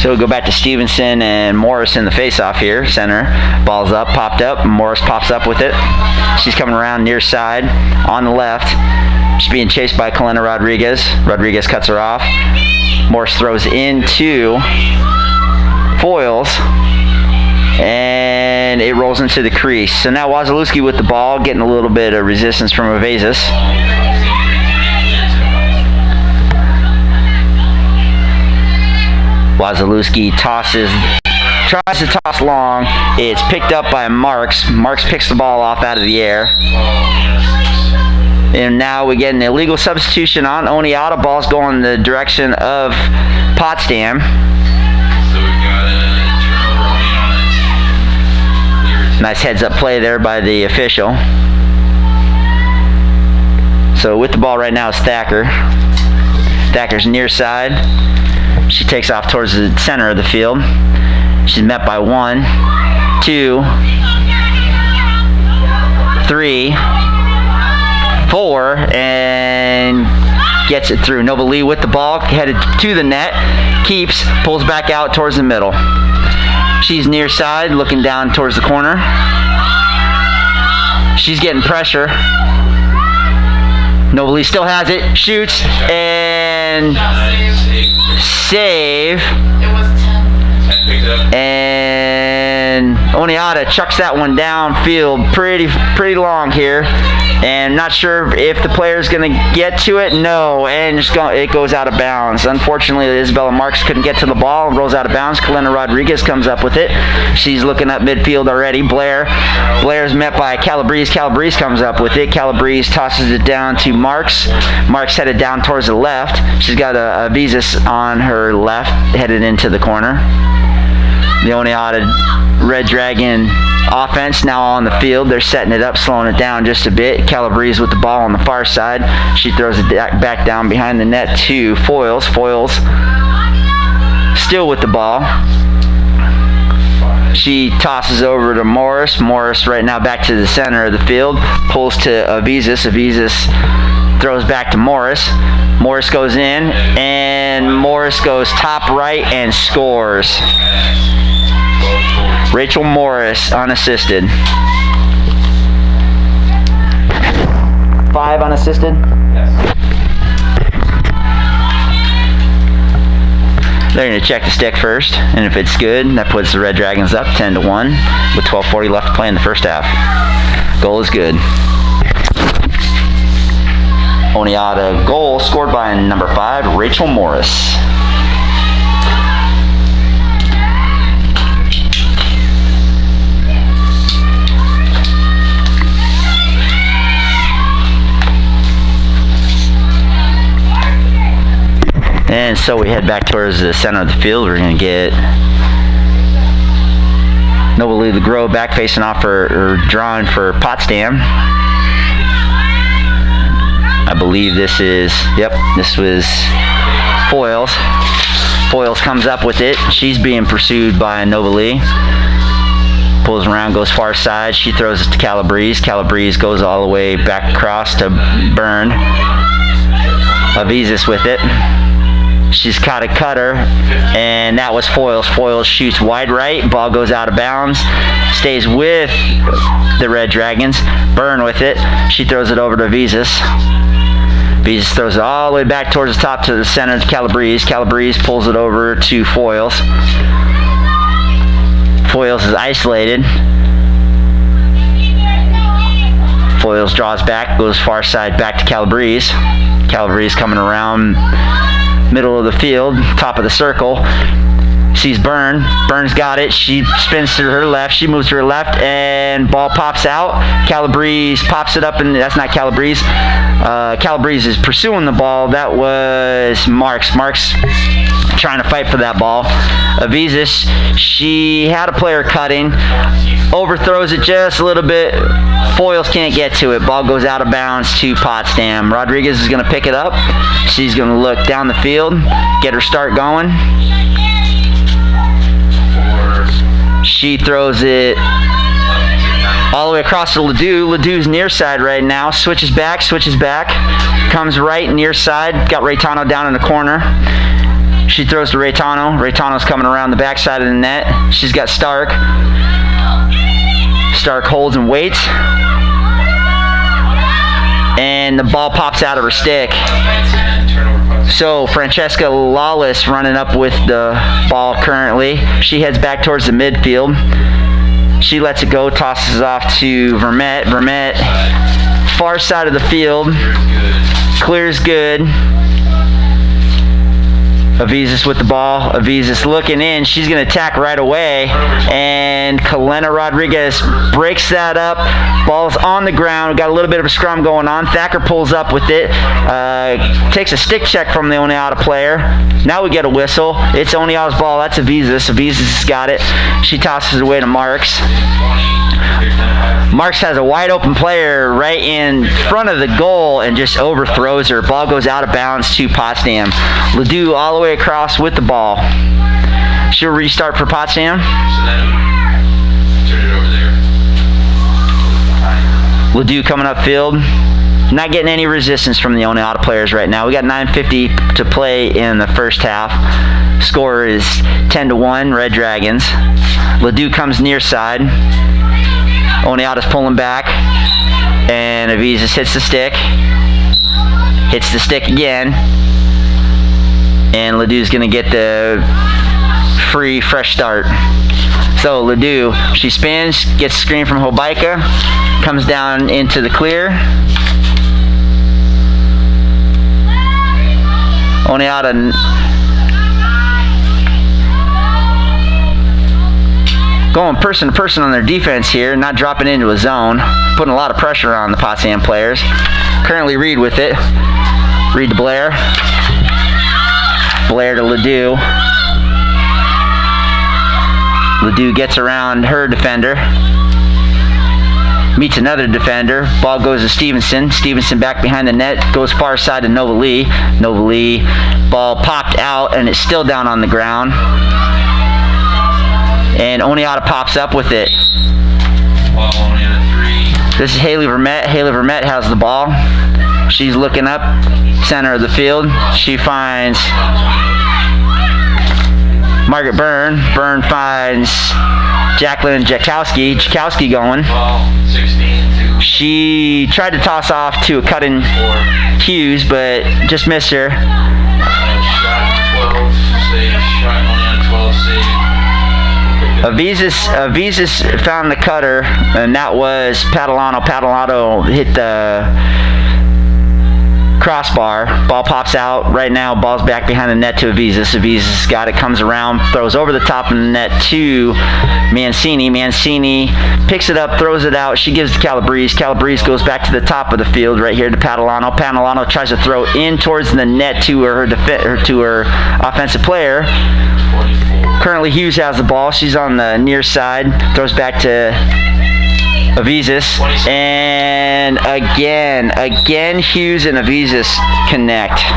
So we'll go back to Stevenson and Morris in the face-off here. Center. Ball's up, popped up. Morris pops up with it. She's coming around near side on the left. She's being chased by Kalena Rodriguez. Rodriguez cuts her off. Morris throws into Foils. And it rolls into the crease. So now Wazalewski with the ball, getting a little bit of resistance from Avazis. Wazalewski tries to toss long. It's picked up by Marks. Marks picks the ball off out of the air. And now we get an illegal substitution on Oneonta. Ball's going in the direction of Potsdam. Nice heads-up play there by the official. So with the ball right now is Thacker. Thacker's near side. She takes off towards the center of the field. She's met by 1, 2, 3, 4, and gets it through. Nova Lee with the ball, headed to the net, keeps, pulls back out towards the middle. She's near side, looking down towards the corner. She's getting pressure. Nova Lee still has it, shoots, and save. And Oneonta chucks that one downfield pretty long here. And not sure if the player's going to get to it. No, and it goes out of bounds. Unfortunately, Isabella Marks couldn't get to the ball and rolls out of bounds. Kalena Rodriguez comes up with it. She's looking up midfield already. Blair's met by Calabrese. Calabrese comes up with it. Calabrese tosses it down to Marks. Marks headed down towards the left. She's got a Visas on her left, headed into the corner. The Oneonta Red Dragon offense now on the field. They're setting it up, slowing it down just a bit. Calabrese with the ball on the far side. She throws it back down behind the net to Foils. Foils still with the ball. She tosses over to Morris. Morris right now back to the center of the field. Pulls to Avizis. Avizis throws back to Morris. Morris goes in, and Morris goes top right and scores. Rachel Morris unassisted. 5 unassisted? Yes. They're going to check the stick first, and if it's good, that puts the Red Dragons up 10-1 with 12:40 left to play in the first half. Goal is good. Oneonta goal scored by number 5, Rachel Morris. And so we head back towards the center of the field. We're going to get Nobley LeGros back facing off or drawing for Potsdam. I believe this was Foils. Foils comes up with it. She's being pursued by Nobley. Pulls around, goes far side. She throws it to Calabrese. Calabrese goes all the way back across to Byrne. Avizis with it. She's caught a cutter, and that was Foils. Foils shoots wide right. Ball goes out of bounds. Stays with the Red Dragons. Byrne with it. She throws it over to Avizis. Avizis throws it all the way back towards the top to the center to Calabrese. Calabrese pulls it over to Foils. Foils is isolated. Foils draws back, goes far side back to Calabrese. Calabrese coming around middle of the field, top of the circle. Sees Byrne. Byrne's got it. She spins to her left. She moves to her left, and ball pops out. Calabrese pops it up, and that's not Calabrese. Calabrese is pursuing the ball. That was Marks. Marks trying to fight for that ball. Avizis, she had a player cutting. Overthrows it just a little bit. Foils can't get to it. Ball goes out of bounds to Potsdam. Rodriguez is going to pick it up. She's going to look down the field, get her start going. She throws it all the way across to Ledoux. Ledoux's near side right now. Switches back. Comes right near side. Got Raytano down in the corner. She throws to Raytano. Raytano's coming around the backside of the net. She's got Stark. Stark holds and waits. And the ball pops out of her stick. So Francesca Lawless running up with the ball currently. She heads back towards the midfield. She lets it go, tosses off to Vermette. Vermette, far side of the field. Clears good. Avizis with the ball. Avizis looking in. She's going to attack right away. And Kalena Rodriguez breaks that up. Ball's on the ground. Got a little bit of a scrum going on. Thacker pulls up with it. Takes a stick check from the Oneonta player. Now we get a whistle. It's Oneonta's ball. That's Avizis. Avizis has got it. She tosses it away to Marks. Marks has a wide open player right in front of the goal and just overthrows her. Ball goes out of bounds to Potsdam. Ledoux all the way across with the ball. She'll restart for Potsdam. So then turn it over there. Ledoux coming upfield. Not getting any resistance from the Oneonta players right now. We got 9:50 to play in the first half. Score is 10-1, Red Dragons. Ledoux comes near side. Oneonta's pulling back, and Avizis hits the stick. Hits the stick again, and Ledoux's going to get the free, fresh start. So Ledoux, she spins, gets a screen from Hobaika, comes down into the clear. Oneonta going person to person on their defense here, not dropping into a zone, putting a lot of pressure on the Potsdam players. Currently Reed with it. Reed to Blair. Blair to Ledoux. Ledoux gets around her defender. Meets another defender. Ball goes to Stevenson. Stevenson back behind the net. Goes far side to Nova Lee. Nova Lee. Ball popped out and it's still down on the ground. And Oneonta pops up with it. Ball Oneonta 3. This is Haley Vermette. Haley Vermette has the ball. She's looking up, center of the field. She finds Margaret Byrne. Byrne finds Jacqueline Jakowski. Jakowski going. Ball 16 She tried to toss off to a cutting Hughes, but just missed her. Shot 12, save. Shot Oneonta 12, save. Avises found the cutter, and that was Padalano. Padalano hit the crossbar. Ball pops out. Right now, ball's back behind the net to Avises. Avises got it, comes around, throws over the top of the net to Mancini. Mancini picks it up, throws it out. She gives to Calabrese. Calabrese goes back to the top of the field right here to Padalano. Padalano tries to throw in towards the net to her offensive player. 44. Currently, Hughes has the ball. She's on the near side. Throws back to Avises. And again, Hughes and Avises connect. 0-7.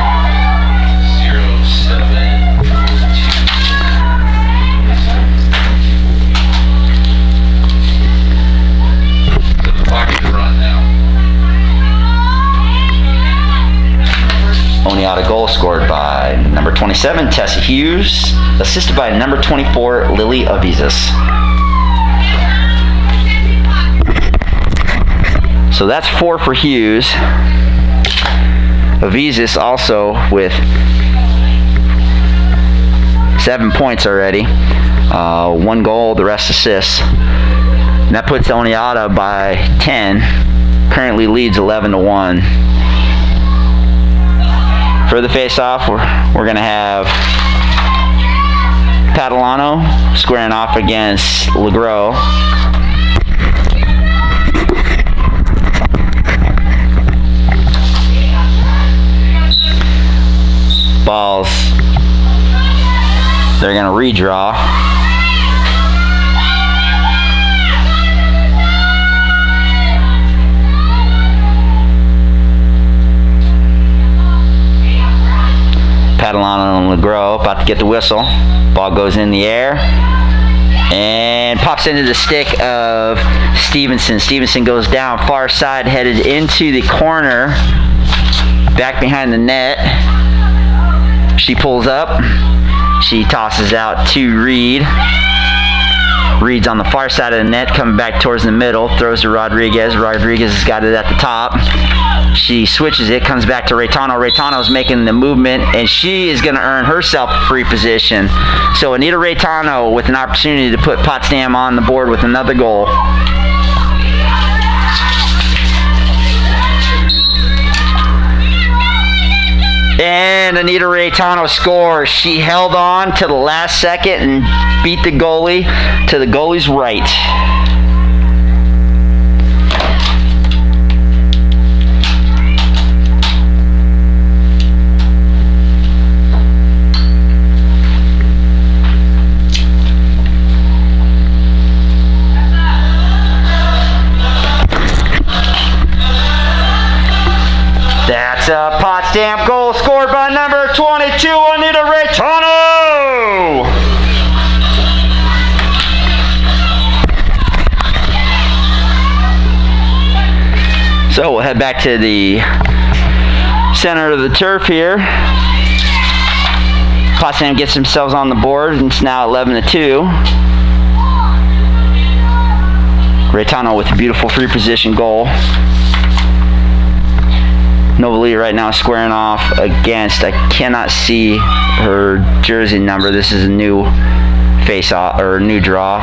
The clock is run now. Oneonta goal scored by number 27, Tessa Hughes, assisted by number 24, Lily Avises. So that's 4 for Hughes. Avises also with 7 points already. 1 goal, the rest assists. And that puts Oneonta by 10. Currently leads 11-1. For the face-off, we're going to have Padalano squaring off against LeGros. Balls, they're going to redraw. Padalano and LeGros about to get the whistle. Ball goes in the air and pops into the stick of Stevenson. Stevenson goes down far side, headed into the corner, back behind the net. She pulls up. She tosses out to Reed. Reed's on the far side of the net, coming back towards the middle. Throws to Rodriguez. Rodriguez has got it at the top. She switches it, comes back to Raytano. Raytano's making the movement, and she is going to earn herself a free position. So Anita Raytano with an opportunity to put Potsdam on the board with another goal. And Anita Raytano scores. She held on to the last second and beat the goalie to the goalie's right. That's a Potsdam goal scored by number 22, Anita Raytano. So we'll head back to the center of the turf here. Potsdam gets themselves on the board, and it's now 11-2. Raytano with a beautiful free position goal. Nova Lee right now squaring off against, I cannot see her jersey number. This is a new face-off, or new draw.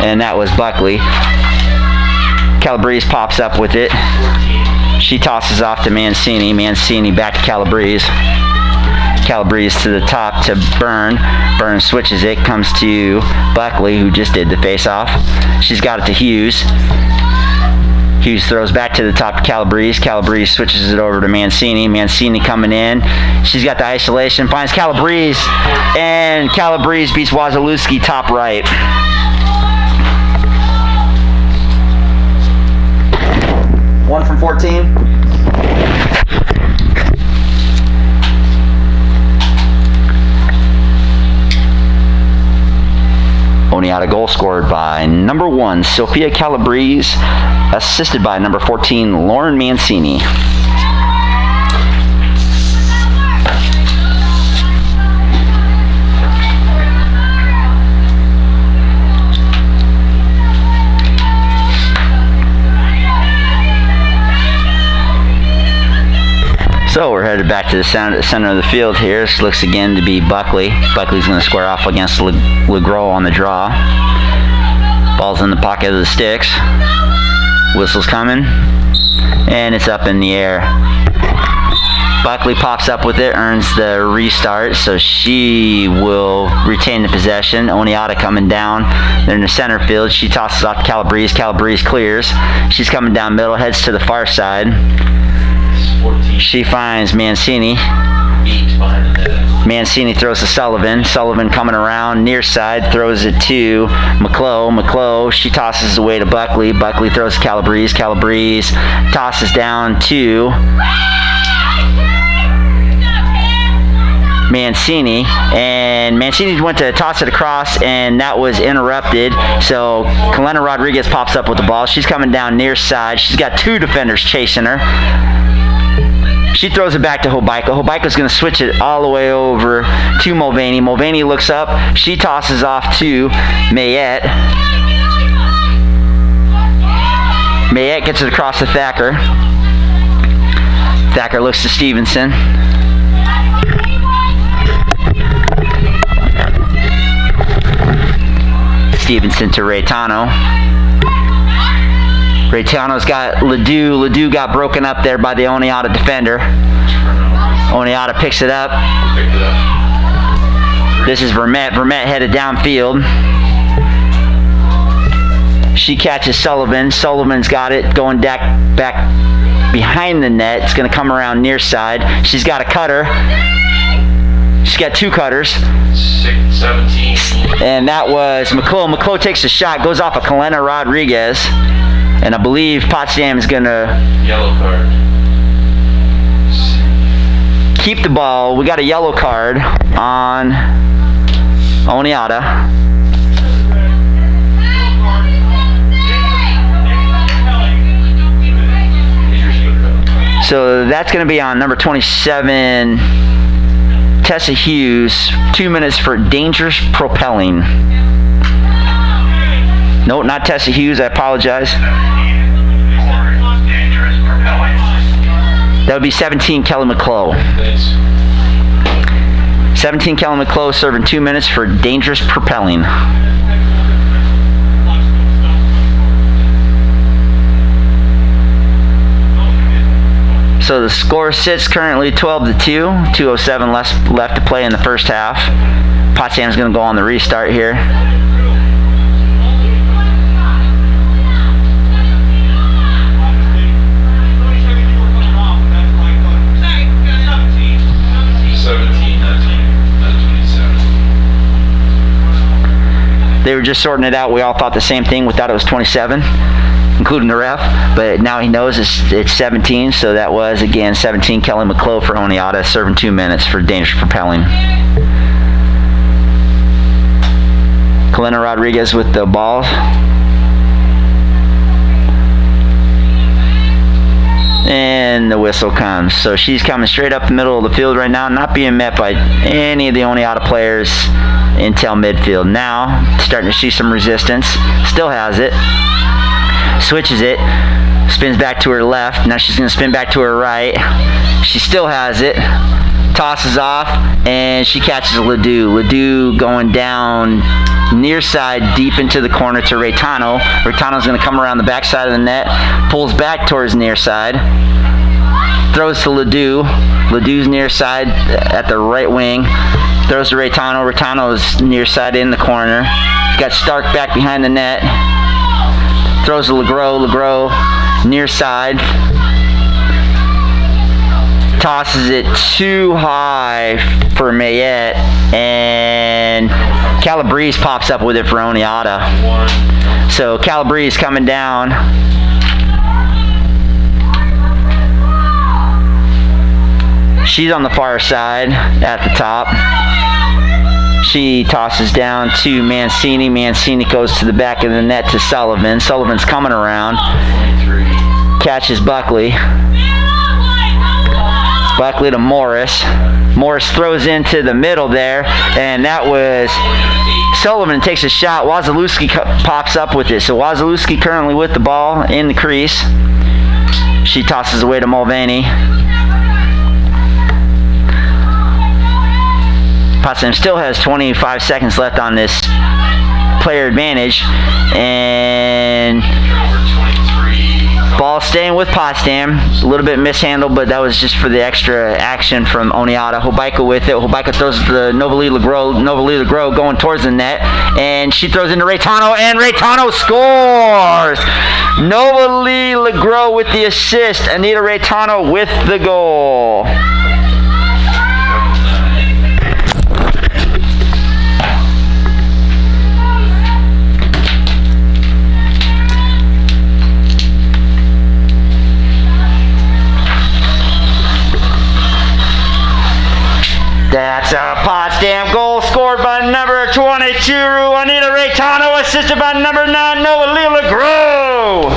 And that was Buckley. Calabrese pops up with it. She tosses off to Mancini. Mancini back to Calabrese. Calabrese to the top to Byrne. Byrne switches it, comes to Buckley, who just did the face-off. She's got it to Hughes. Hughes throws back to the top to Calabrese. Calabrese switches it over to Mancini. Mancini coming in. She's got the isolation. Finds Calabrese. And Calabrese beats Wazalewski top right. One from 14. Oneonta goal scored by number 1, Sophia Calabrese, assisted by number 14, Lauren Mancini. So we're headed back to the center of the field here. This looks again to be Buckley. Buckley's going to square off against LeGros on the draw. Ball's in the pocket of the sticks. Whistle's coming. And it's up in the air. Buckley pops up with it, earns the restart, so she will retain the possession. Oneonta coming down. They're in the center field. She tosses off to Calabrese. Calabrese clears. She's coming down middle, heads to the far side. 14. She finds Mancini. Beat behind the net. Mancini throws to Sullivan. Sullivan coming around near side, throws it to McClough. McClough, she tosses away to Buckley. Buckley throws to Calabrese. Calabrese tosses down to Mancini, and Mancini went to toss it across, and that was interrupted. So Kalena Rodriguez pops up with the ball. She's coming down near side. She's got 2 defenders chasing her. She throws it back to Hobaika. Hobaika's going to switch it all the way over to Mulvaney. Mulvaney looks up. She tosses off to Mayette. Mayette gets it across to Thacker. Thacker looks to Stevenson. Stevenson to Raytano. Raytano's got Ledoux. Ledoux got broken up there by the Oneonta defender. Oneonta picks it up. This is Vermette. Vermette headed downfield. She catches Sullivan. Sullivan's got it going back behind the net. It's going to come around near side. She's got a cutter. She's got 2 cutters. 17. And that was McClough. McClough takes a shot, goes off of Kalena Rodriguez. And I believe Potsdam is going to Yellow card. keep the ball. We got a yellow card on Oneonta. So that's going to be on number 27, Tessa Hughes. 2 minutes for dangerous propelling. No, not Tessa Hughes. I apologize. That would be 17, Kelly McClough. 17, Kelly McClough serving 2 minutes for dangerous propelling. So the score sits currently 12-2. 2:07 left to play in the first half. Potsdam's going to go on the restart here. They were just sorting it out. We all thought the same thing. We thought it was 27, including the ref. But now he knows it's 17. So that was, again, 17, Kelly McClough for Oneonta, serving 2 minutes for dangerous propelling. Kalena Rodriguez with the ball. And the whistle comes. So she's coming straight up the middle of the field right now, not being met by any of the Oneonta players until midfield. Now, starting to see some resistance. Still has it. Switches it. Spins back to her left. Now she's going to spin back to her right. She still has it. Tosses off, and she catches Ledoux. Ledoux going down near side, deep into the corner to Raytano. Raytano's going to come around the back side of the net, pulls back towards near side, throws to Ledoux. Ledoux's near side at the right wing, throws to Raytano. Raytano's near side in the corner. Got Stark back behind the net, throws to LeGros. LeGros near side. Tosses it too high for Mayette, and Calabrese pops up with it for Oneonta. So Calabrese coming down. She's on the far side at the top. She tosses down to Mancini. Mancini goes to the back of the net to Sullivan. Sullivan's coming around. Catches Buckley. Buckley to Morris. Morris throws into the middle there, and that was Sullivan takes a shot. Wazalewski pops up with it. So Wazalewski currently with the ball in the crease. She tosses away to Mulvaney. Potsdam still has 25 seconds left on this player advantage, and ball staying with Potsdam. A little bit mishandled, but that was just for the extra action from Oneonta. Hobaika with it. Hobaika throws to Novali Legros. Novali Legros going towards the net, and she throws into Raytano, and Raytano scores! Novali Legros with the assist. Anita Raytano with the goal. That's a Potsdam goal scored by number 22, Anita Raytano, assisted by number 9, Novali Legros.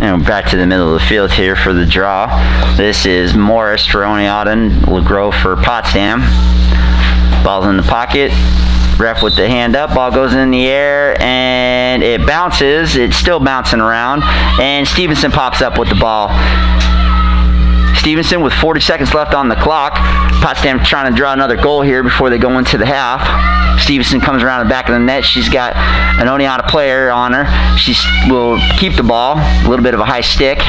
And back to the middle of the field here for the draw. This is Morris for Oneonta and Legros for Potsdam. Ball's in the pocket. Ref with the hand up. Ball goes in the air and it bounces. It's still bouncing around. And Stevenson pops up with the ball. Stevenson with 40 seconds left on the clock. Potsdam trying to draw another goal here before they go into the half. Stevenson comes around the back of the net. She's got an Oneonta player on her. She will keep the ball. A little bit of a high stick.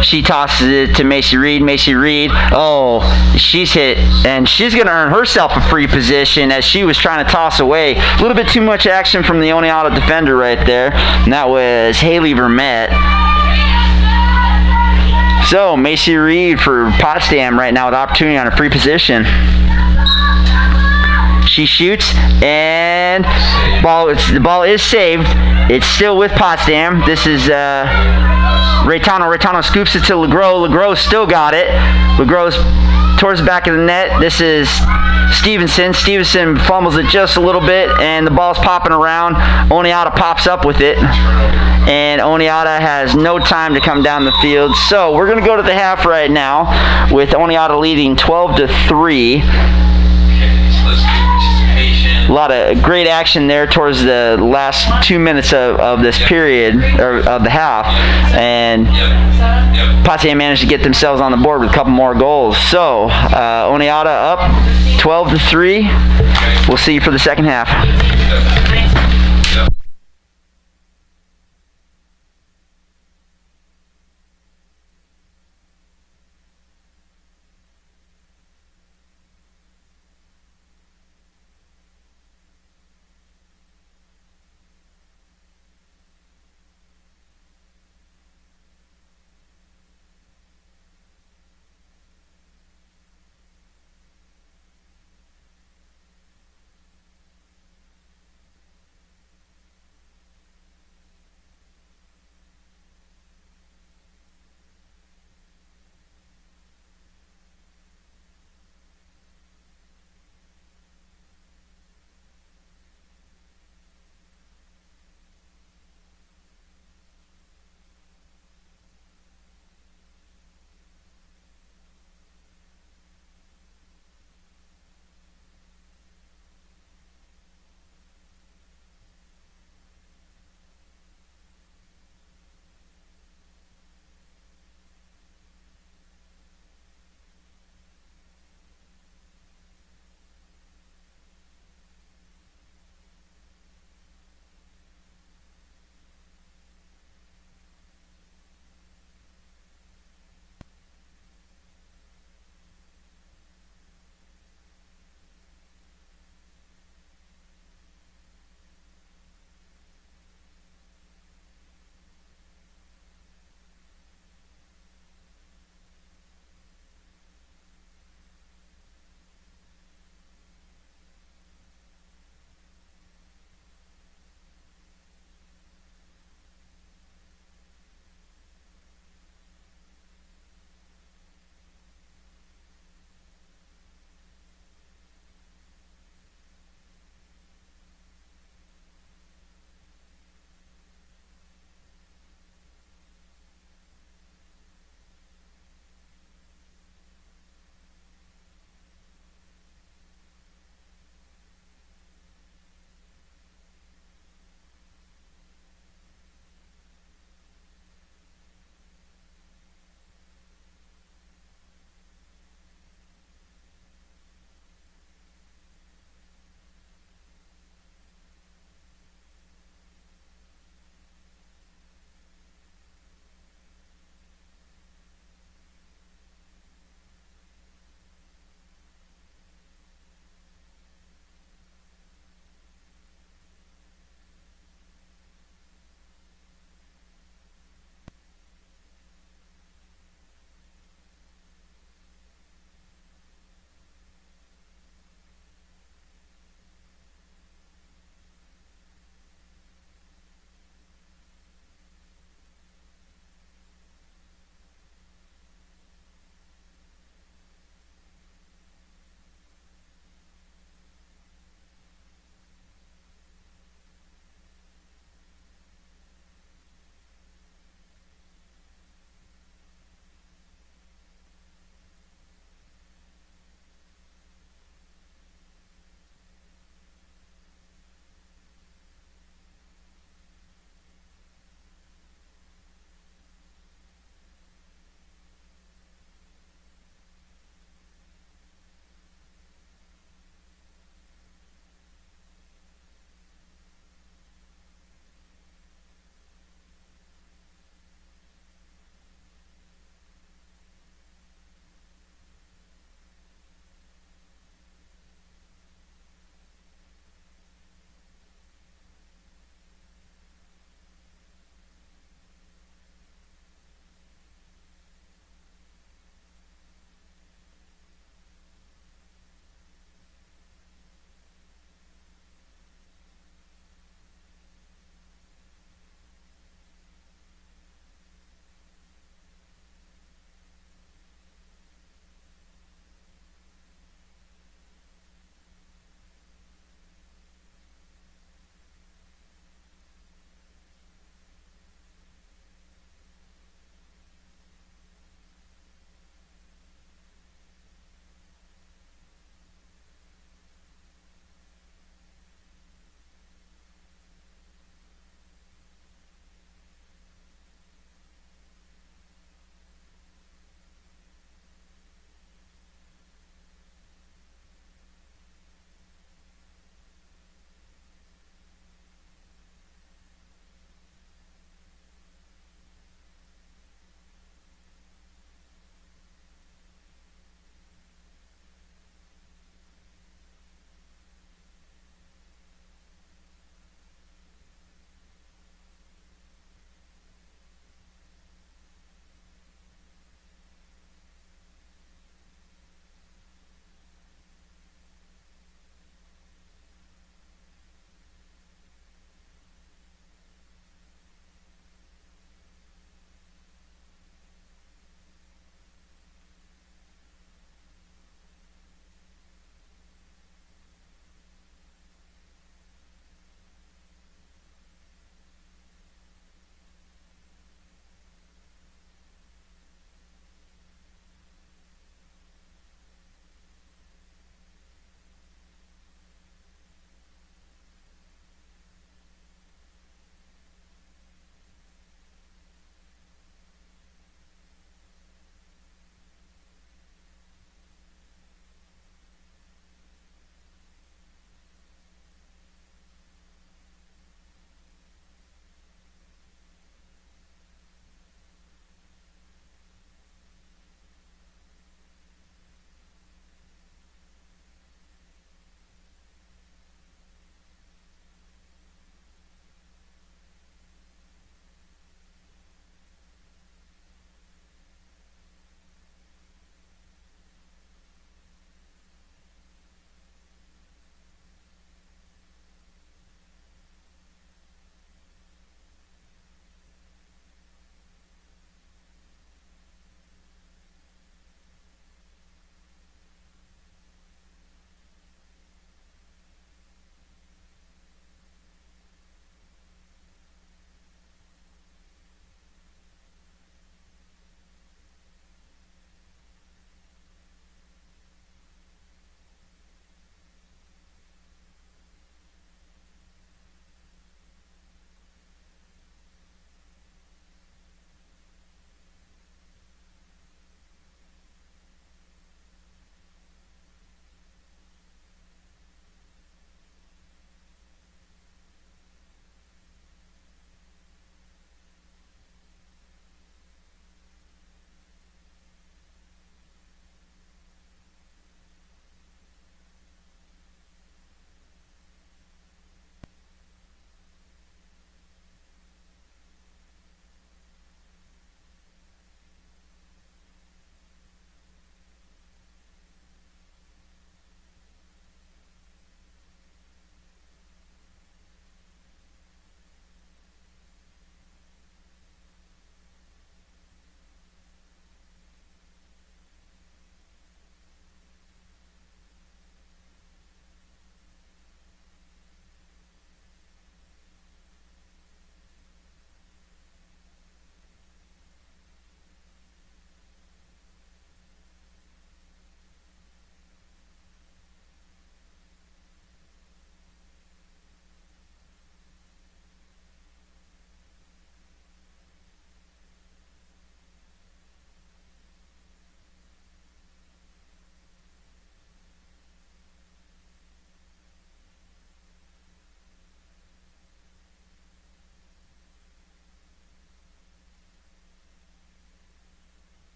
She tosses it to Macy Reed. Macy Reed, oh, she's hit, and she's going to earn herself a free position as she was trying to toss away. A little bit too much action from the Oneonta defender right there, and that was Haley Vermette. So, Macy Reed for Potsdam right now with opportunity on a free position. She shoots, and the ball is saved. It's still with Potsdam. This is Raytano. Raytano scoops it to Legros. Legros still got it. Legros towards the back of the net. This is Stevenson. Stevenson fumbles it just a little bit, and the ball's popping around. Oneonta pops up with it, and Oneonta has no time to come down the field. So we're going to go to the half right now with Oneonta leading 12-3. A lot of great action there towards the last 2 minutes of this period, or of the half, and Potsdam managed to get themselves on the board with a couple more goals. So Oneonta up 12-3. We'll see you for the second half.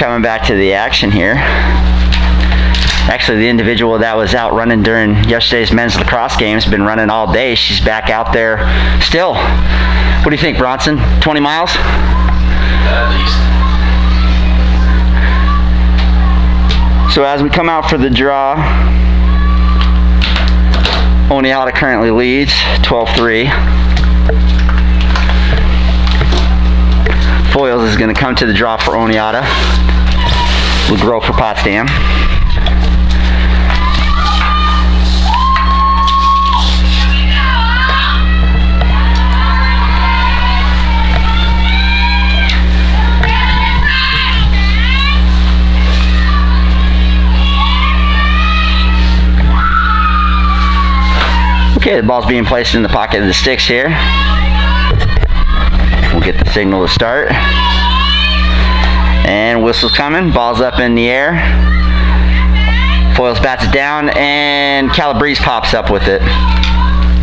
coming back to the action here. Actually, the individual that was out running during yesterday's men's lacrosse games, been running all day. She's back out there still. What do you think, Bronson? 20 miles? At least. So as we come out for the draw, Oneonta currently leads 12-3. Foils is going to come to the draw for Oneonta. LeGros for Potsdam. Okay, the ball's being placed in the pocket of the sticks here. We'll get the signal to start. And whistle's coming, ball's up in the air. Foils bats it down, and Calabrese pops up with it.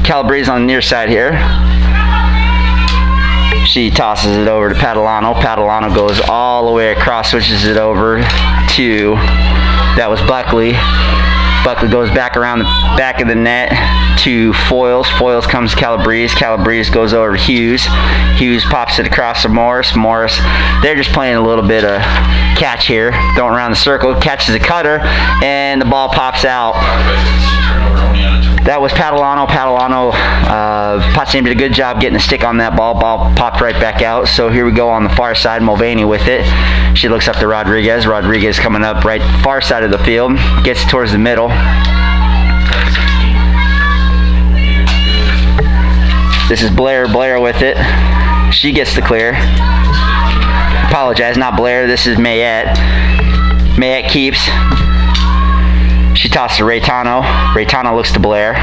Calabrese on the near side here. She tosses it over to Padalano. Padalano goes all the way across, switches it over to, that was Buckley. Buckley goes back around the back of the net to Foils. Foils comes to Calabrese. Calabrese goes over to Hughes. Hughes pops it across to Morris. Morris, they're just playing a little bit of catch here. Throwing around the circle, catches a cutter, and the ball pops out. That was Padalano. Padalano, Potsdam did a good job getting a stick on that ball. Ball popped right back out. So here we go on the far side, Mulvaney with it. She looks up to Rodriguez. Rodriguez coming up right far side of the field. Gets towards the middle. This is Blair. Blair with it. She gets the clear. Apologize, not Blair. This is Mayette. Mayette keeps. She tosses to Raytano. Raytano looks to Blair.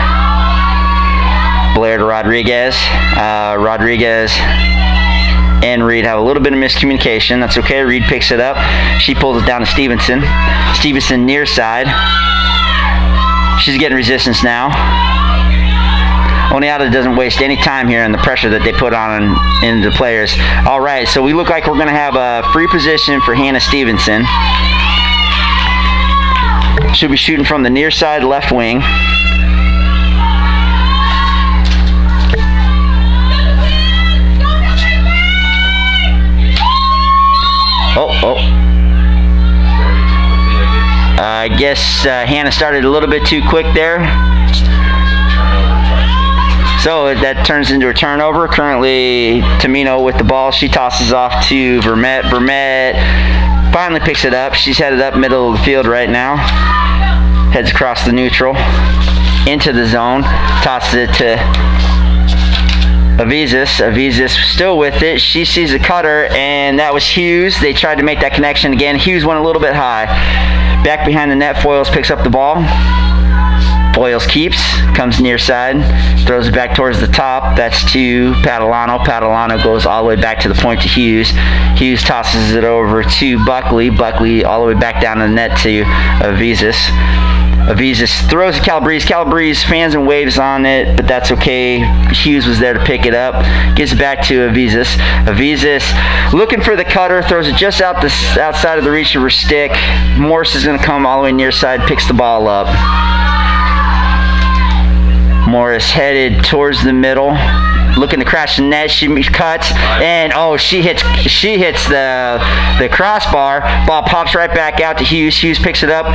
Blair to Rodriguez. Rodriguez and Reed have a little bit of miscommunication. That's okay. Reed picks it up. She pulls it down to Stevenson. Stevenson near side. She's getting resistance now. Oneonta doesn't waste any time here in the pressure that they put on into the players. All right, so we look like we're going to have a free position for Hannah Stevenson. She'll be shooting from the near side left wing. I guess Hannah started a little bit too quick there. So that turns into a turnover. Currently, Tamino with the ball. She tosses off to Vermette. Vermette finally picks it up. She's headed up middle of the field right now. Heads across the neutral. Into the zone. Tosses it to Avizis. Avizis still with it. She sees a cutter, and that was Hughes. They tried to make that connection again. Hughes went a little bit high. Back behind the net, Foils picks up the ball. Foils keeps, comes near side, throws it back towards the top. That's to Padalano. Padalano goes all the way back to the point to Hughes. Hughes tosses it over to Buckley. Buckley all the way back down the net to Avizis. Avizis throws to Calabrese. Calabrese fans and waves on it, but that's okay. Hughes was there to pick it up. Gives it back to Avizis. Avizis looking for the cutter, throws it just outside of the reach of her stick. Morris is going to come all the way near side, picks the ball up. Morris headed towards the middle, looking to crash the net. She cuts, and she hits the crossbar. Ball pops right back out to Hughes. Hughes picks it up,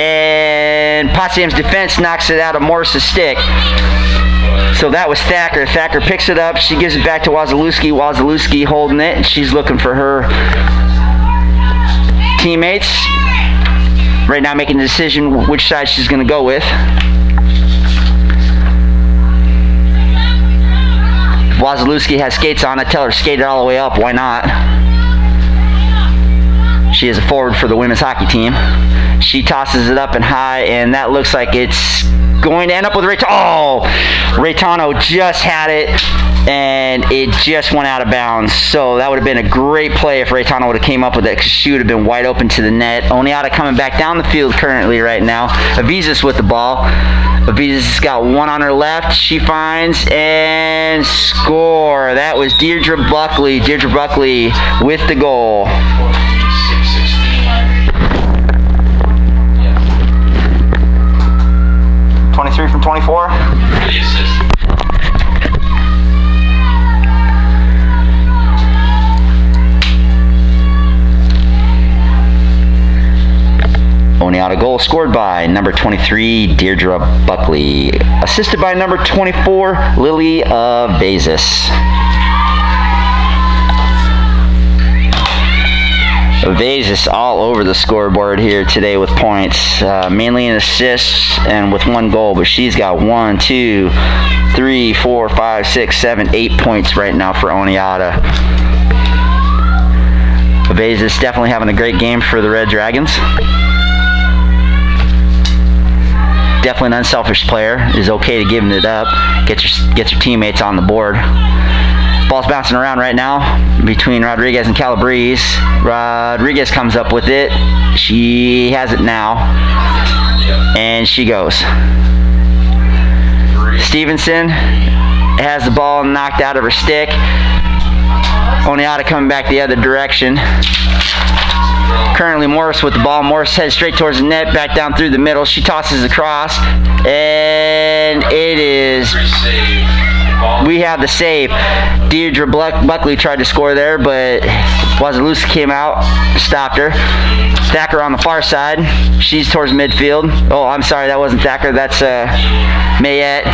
and Potsdam's defense knocks it out of Morris's stick. So that was Thacker. Thacker picks it up. She gives it back to Wazalewski. Wazalewski holding it. She's looking for her teammates. Right now making the decision which side she's going to go with. Wazalewski has skates on. I tell her skate it all the way up. Why not? She is a forward for the women's hockey team. She tosses it up and high, and that looks like it's going to end up with Raytano. Oh! Raytano just had it, and it just went out of bounds. So that would have been a great play if Raytano would have came up with it, because she would have been wide open to the net. Oneonta coming back down the field currently right now. Avizis with the ball. Avizis got one on her left. She finds and score. That was Deirdre Buckley. Deirdre Buckley with the goal. Oneonta goal scored by number 23, Deirdre Buckley. Assisted by number 24, Lily Vasis. Vasis all over the scoreboard here today with points, mainly in assists and with 1 goal, but she's got 1, 2, 3, 4, 5, 6, 7, 8 points right now for Oneonta. Vasis definitely having a great game for the Red Dragons. Definitely an unselfish player. Is okay to giving it up. Get your teammates on the board. Ball's bouncing around right now between Rodriguez and Calabrese. Rodriguez comes up with it. She has it now. And she goes. Stevenson has the ball knocked out of her stick. Oneonta coming back the other direction. Currently Morris with the ball. Morris heads straight towards the net, back down through the middle. She tosses across, and it is... We have the save. Deirdre Buckley tried to score there, but Wazalewski came out, stopped her. Thacker on the far side. She's towards midfield. Oh, I'm sorry, that wasn't Thacker. That's Mayette.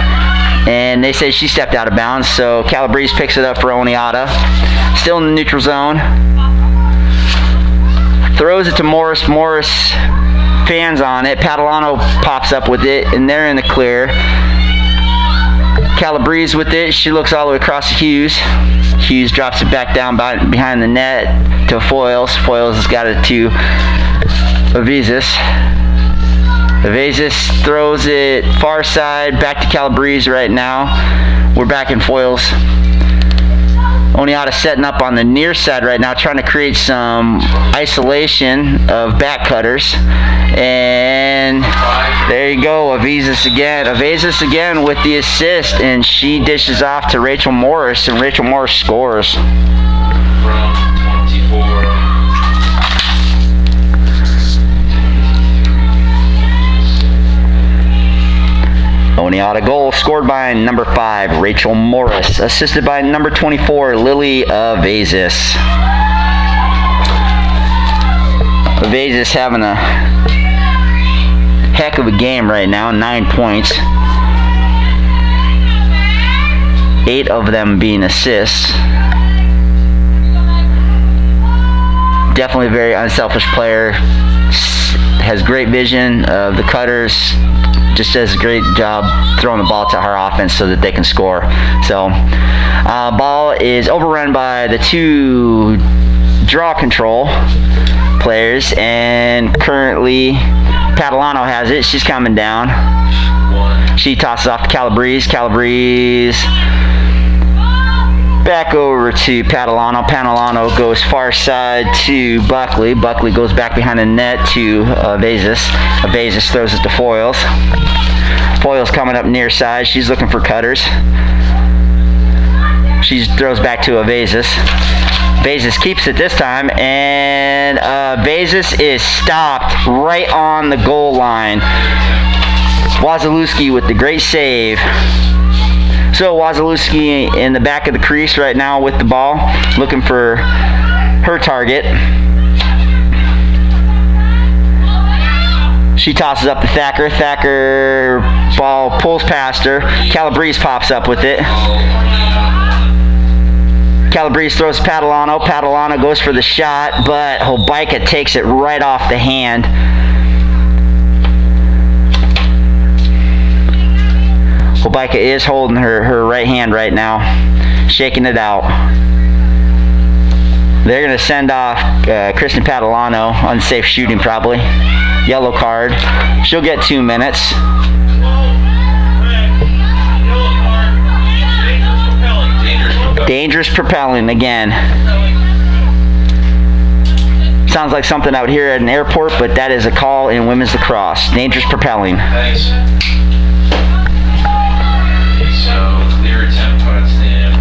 And they say she stepped out of bounds, so Calabrese picks it up for Oneonta. Still in the neutral zone. Throws it to Morris. Morris fans on it. Padalano pops up with it, and they're in the clear. Calabrese with it. She looks all the way across to Hughes. Hughes drops it back down behind the net to Foyles. Foyles has got it to Avezis. Avezis throws it far side back to Calabrese right now. We're back in Foyles. Oneonta setting up on the near side right now, trying to create some isolation of back cutters. And there you go, Avezis again. Avezis again with the assist, and she dishes off to Rachel Morris, and Rachel Morris scores. From 24. Oneonta goal scored by number 5, Rachel Morris. Assisted by number 24, Lily Vasis. Vasis having a heck of a game right now, 9 points. 8 of them being assists. Definitely a very unselfish player. Has great vision of the cutters. Just does a great job throwing the ball to her offense so that they can score. So, ball is overrun by the 2 draw control players, and currently Padalano has it. She's coming down. She tosses off to Calabrese. Calabrese back over to Padalano. Padalano goes far side to Buckley. Buckley goes back behind the net to Vasis. Vasis throws it to Foyles. Foyles coming up near side. She's looking for cutters. She throws back to Vasis. Vasis keeps it this time, and Vasis is stopped right on the goal line. Wazalewski with the great save. So Wazalewski in the back of the crease right now with the ball, looking for her target. She tosses up to Thacker. Thacker ball pulls past her. Calabrese pops up with it. Calabrese throws Padalano. Padalano goes for the shot, but Hobaika takes it right off the hand. Hobaika is holding her right hand right now, shaking it out. They're going to send off Kristen Padalano, unsafe shooting probably. Yellow card. She'll get 2 minutes. Dangerous propelling again. Sounds like something out here at an airport, but that is a call in women's lacrosse. Dangerous propelling. Thanks. So, clear attempt touchdown.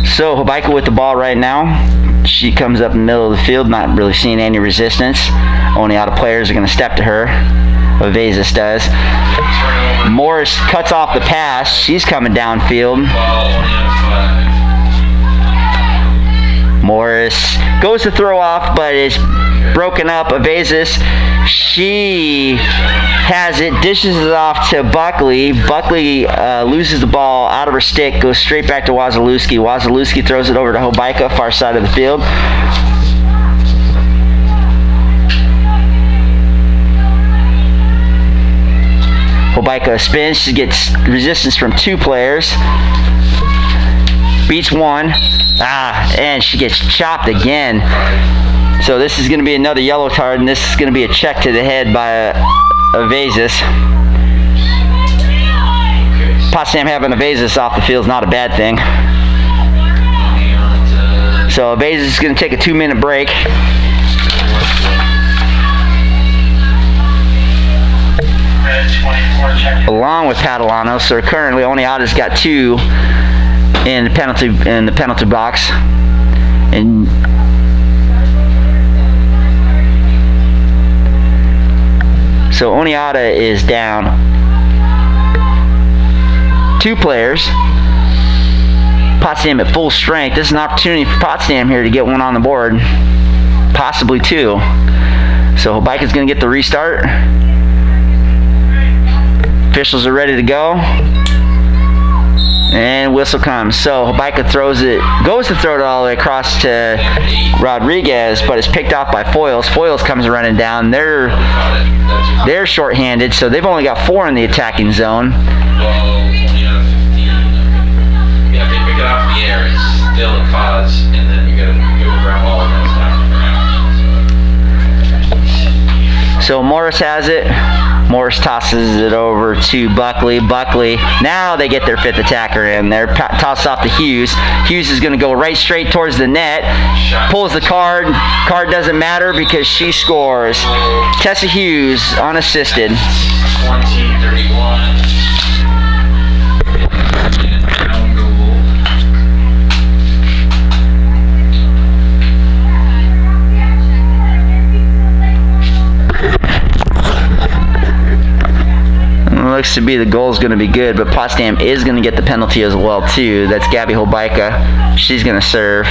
So, Hobaika with the ball right now. She comes up in the middle of the field, not really seeing any resistance. Oneonta players are going to step to her. Vasis does. Morris cuts off the pass. She's coming downfield. Morris goes to throw off, but is broken up. Evasis, she has it, dishes it off to Buckley. Buckley loses the ball out of her stick, goes straight back to Wazalewski. Wazalewski throws it over to Hobaika, far side of the field. Hobaika spins, she gets resistance from 2 players. Beats 1. And she gets chopped again. So this is going to be another yellow card, and this is going to be a check to the head by Evasis. Potsdam having Evasis off the field is not a bad thing. So Evasis is going to take a 2-minute break. Along with Catalano, so currently Oneonta's got 2 in the penalty box, and so Oneonta is down 2 players. Potsdam at full strength. This is an opportunity for Potsdam here to get one on the board, possibly 2. So Hobaika's going to get the restart. Officials are ready to go. And whistle comes. So Hobaika goes to throw it all the way across to Rodriguez, but it's picked off by Foyles. Foyles comes running down. They're short-handed, so they've only got 4 in the attacking zone. Yeah, if they pick it off in the air, it's still a cause, and then you gotta give a ground ball and it's down. So Morris has it. Morris tosses it over to Buckley. Buckley, now they get their 5th attacker in there. Toss off to Hughes. Hughes is going to go right straight towards the net. Pulls the card. Card doesn't matter because she scores. Tessa Hughes unassisted. 20-31. Looks to be the goal's going to be good, but Potsdam is going to get the penalty as well too. That's Gabby Hobaika. She's going to serve.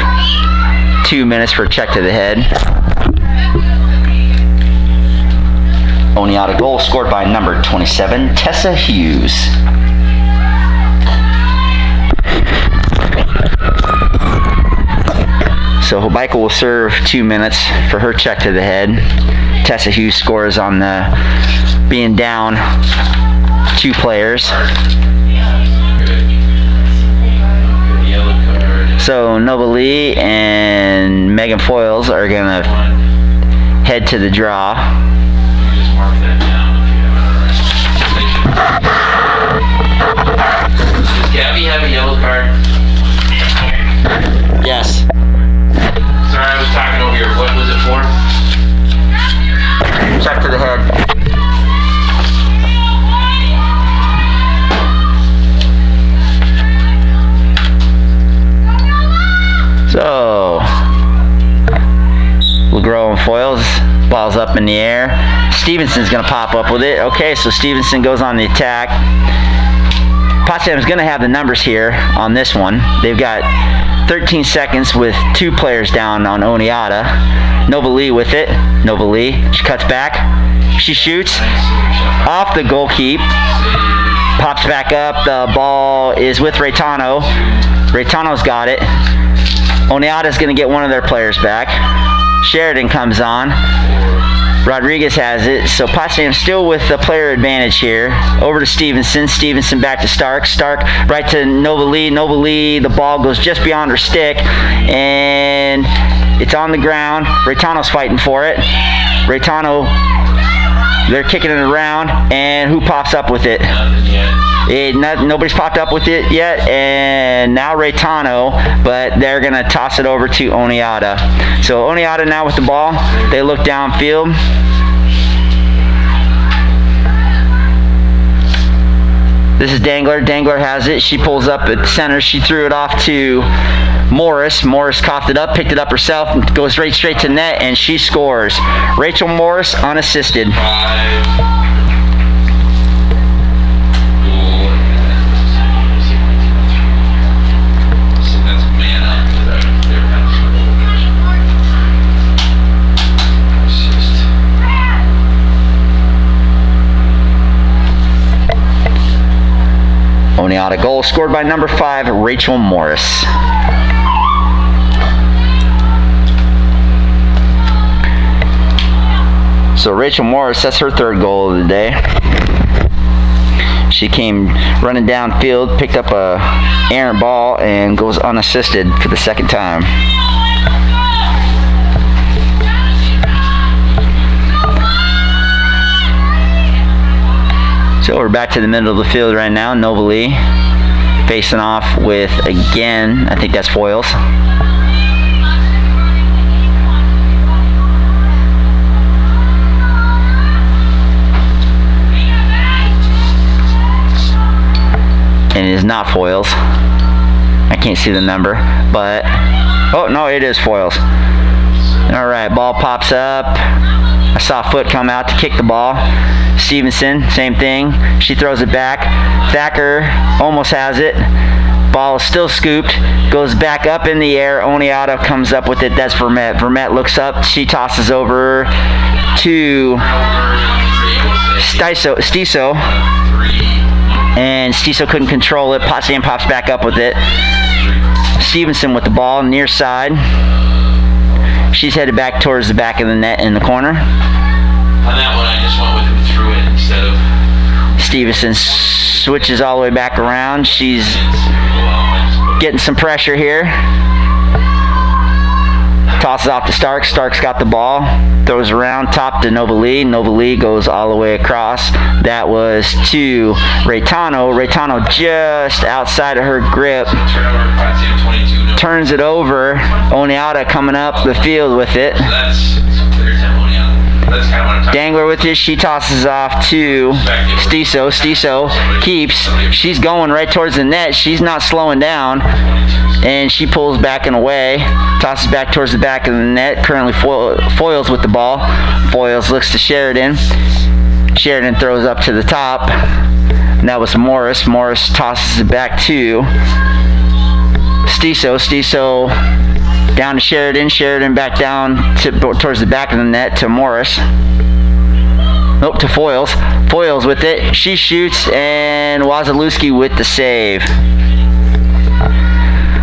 2 minutes for a check to the head. Oneonta goal scored by number 27, Tessa Hughes. So Hobaika will serve 2 minutes for her check to the head. Tessa Hughes scores on the being down 2 players. So Nova Lee and Megan Foyles are going to head to the draw. Just mark that down if you have it already. Does Gabby have a yellow card? Yes. Sorry, I was talking over here. What was it for? Check to the head. So, LeGros and Foyles, ball's up in the air. Stevenson's going to pop up with it. Okay, so Stevenson goes on the attack. Potsdam's going to have the numbers here on this one. They've got 13 seconds with 2 players down on Oneonta. Nova Lee with it. Nova Lee, she cuts back. She shoots off the goal keep. Pops back up. The ball is with Raytano. Raytano's got it. Oneonta's going to get one of their players back. Sheridan comes on. Rodriguez has it. So Potsdam still with the player advantage here. Over to Stevenson. Stevenson back to Stark. Stark right to Nova Lee. Nova Lee, the ball goes just beyond her stick. And it's on the ground. Raytano's fighting for it. Raytano, they're kicking it around. And who pops up with it? Nothing yet. Nobody's popped up with it yet, and now Raytano, but they're going to toss it over to Oneonta. So Oneonta now with the ball. They look downfield. This is Dangler. Dangler has it. She pulls up at center. She threw it off to Morris. Morris coughed it up, picked it up herself, goes right straight to net, and she scores. Rachel Morris unassisted. 5. Oneonta. Goal scored by number 5, Rachel Morris. So Rachel Morris, that's her 3rd goal of the day. She came running downfield, picked up a errant ball, and goes unassisted for the 2nd time. So we're back to the middle of the field right now. Nova Lee facing off with, again, I think that's Foils. And it is not Foils. I can't see the number, but, oh no, it is Foils. All right, ball pops up. I saw a foot come out to kick the ball. Stevenson, same thing. She throws it back. Thacker almost has it. Ball is still scooped. Goes back up in the air. Oneonta comes up with it. That's Vermette. Vermette looks up. She tosses over to Stiso. And Stiso couldn't control it. Potsdam pops back up with it. Stevenson with the ball near side. She's headed back towards the back of the net in the corner. On that one, I just went with him through it instead of... Stevenson switches all the way back around. She's getting some pressure here. Tosses off to Starks. Starks got the ball. Throws around top to Nova Lee. Nova Lee goes all the way across. That was to Raytano. Raytano just outside of her grip. Turns it over. Oneonta coming up the field with it. Dangler with it. She tosses off to Stiso. Stiso keeps. She's going right towards the net. She's not slowing down. And she pulls back and away. Tosses back towards the back of the net. Currently Foils with the ball. Foils looks to Sheridan. Sheridan throws up to the top. And that was Morris. Morris tosses it back to Stiso. Stiso down to Sheridan. Sheridan back down towards the back of the net to Morris. Nope, to Foils. Foils with it. She shoots, and Wazalewski with the save.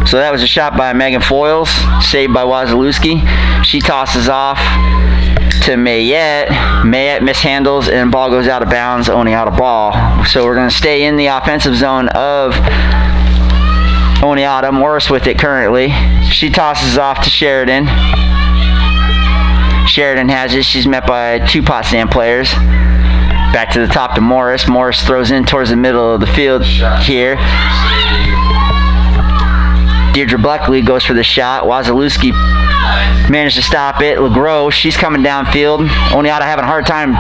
So that was a shot by Megan Foils, saved by Wazalewski. She tosses off to Mayette. Mayette mishandles, and ball goes out of bounds. Oneonta ball. So we're going to stay in the offensive zone of Oneonta. Morris with it currently. She tosses off to Sheridan. Sheridan has it. She's met by 2 Potsdam players. Back to the top to Morris. Morris throws in towards the middle of the field here. Deirdre Buckley goes for the shot. Wazalewski managed to stop it. LeGros, she's coming downfield. Oneonta having a hard time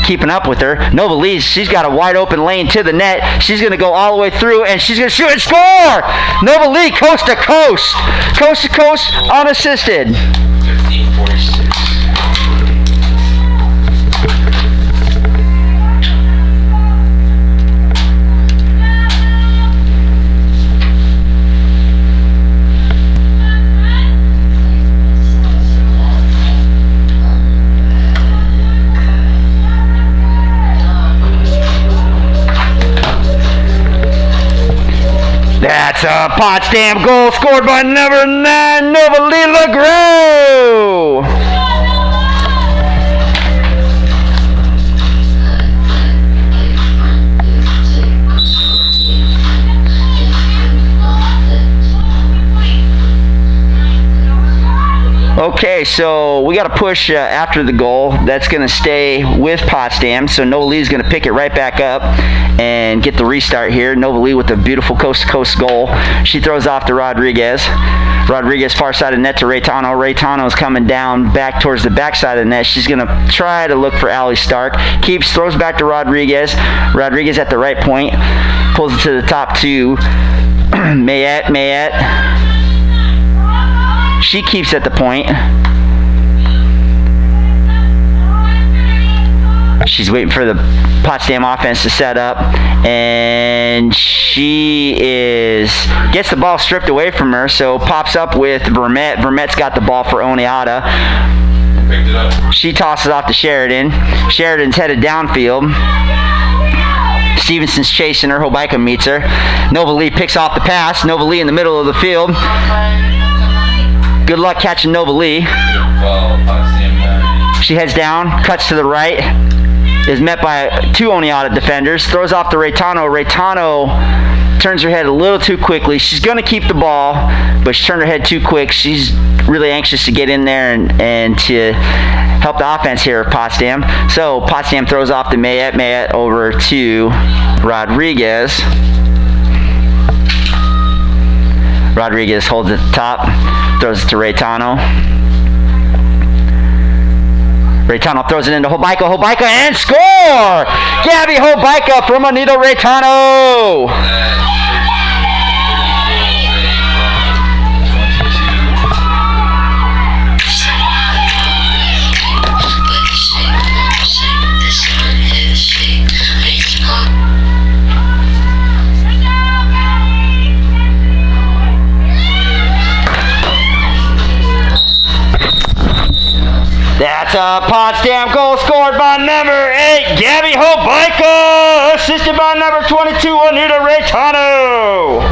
keeping up with her. Nova Lee, she's got a wide open lane to the net. She's going to go all the way through, and she's going to shoot and score! Nova Lee, coast to coast. Coast to coast, unassisted. 15-46. That's a Potsdam goal scored by number 9, Nova Lee LeGros. Okay, so we got to push after the goal. That's going to stay with Potsdam. So Nova Lee is going to pick it right back up and get the restart here. Nova Lee with a beautiful coast-to-coast goal. She throws off to Rodriguez. Rodriguez far side of net to Raytano. Raytano's coming down back towards the back side of the net. She's going to try to look for Allie Stark. Keeps, throws back to Rodriguez. Rodriguez at the right point. Pulls it to the top to Mayette. She keeps at the point. She's waiting for the Potsdam offense to set up, and she gets the ball stripped away from her, so pops up with Vermette. Vermette's got the ball for Oneonta. Picked it up. She tosses off to Sheridan. Sheridan's headed downfield. Stevenson's chasing her. Hobaika meets her. Nova Lee picks off the pass. Nova Lee in the middle of the field. Good luck catching Nova Lee. She heads down, cuts to the right, is met by 2 Oneonta defenders, throws off to Raytano. Raytano turns her head a little too quickly. She's going to keep the ball, but she turned her head too quick. She's really anxious to get in there and to help the offense here at Potsdam. So Potsdam throws off to Mayette. Mayette over to Rodriguez. Rodriguez holds at the top, throws it to Raytano. Raytano throws it into Hobaika. Hobaika and score! Gabby Hobaika from Anita Raytano. That's a Potsdam goal scored by number 8, Gabby Hobaika, assisted by number 22, Anita Raytano.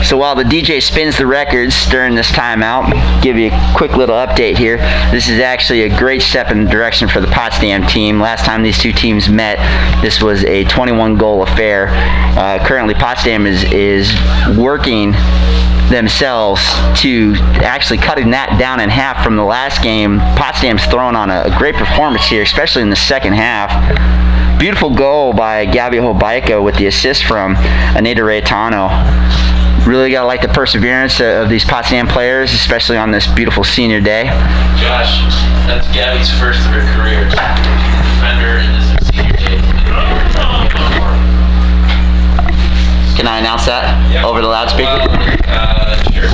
So while the DJ spins the records during this timeout, give you a quick little update here. This is actually a great step in the direction for the Potsdam team. Last time these two teams met, this was a 21-goal affair. Currently, Potsdam is working themselves to actually cutting that down in half from the last game. Potsdam's throwing on a great performance here, especially in the second half. Beautiful goal by Gabby Hobaika with the assist from Anita Raytano. Really got to like the perseverance of these Potsdam players, especially on this beautiful senior day. Josh, that's Gabby's first of her career. Defender in this senior day. Can I announce that over the loudspeaker? Sure.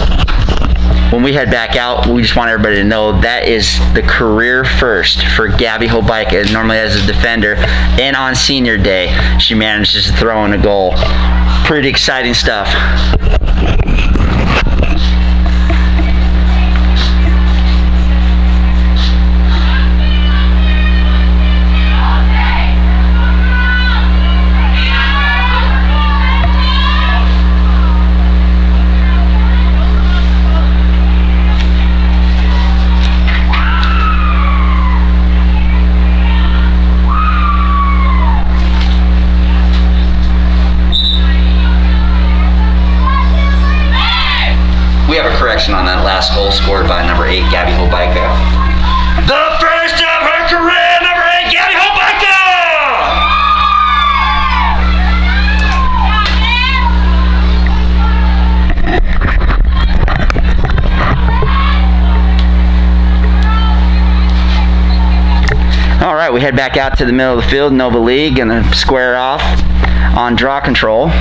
When we head back out, we just want everybody to know that is the career first for Gabby Hobaika. Normally as a defender, and on senior day, she manages to throw in a goal. Pretty exciting stuff. On that last goal scored by number 8, Gabby Hobaika. The first of her career, number 8, Gabby Hobaika! All right, we head back out to the middle of the field. Nova League gonna square off on draw control.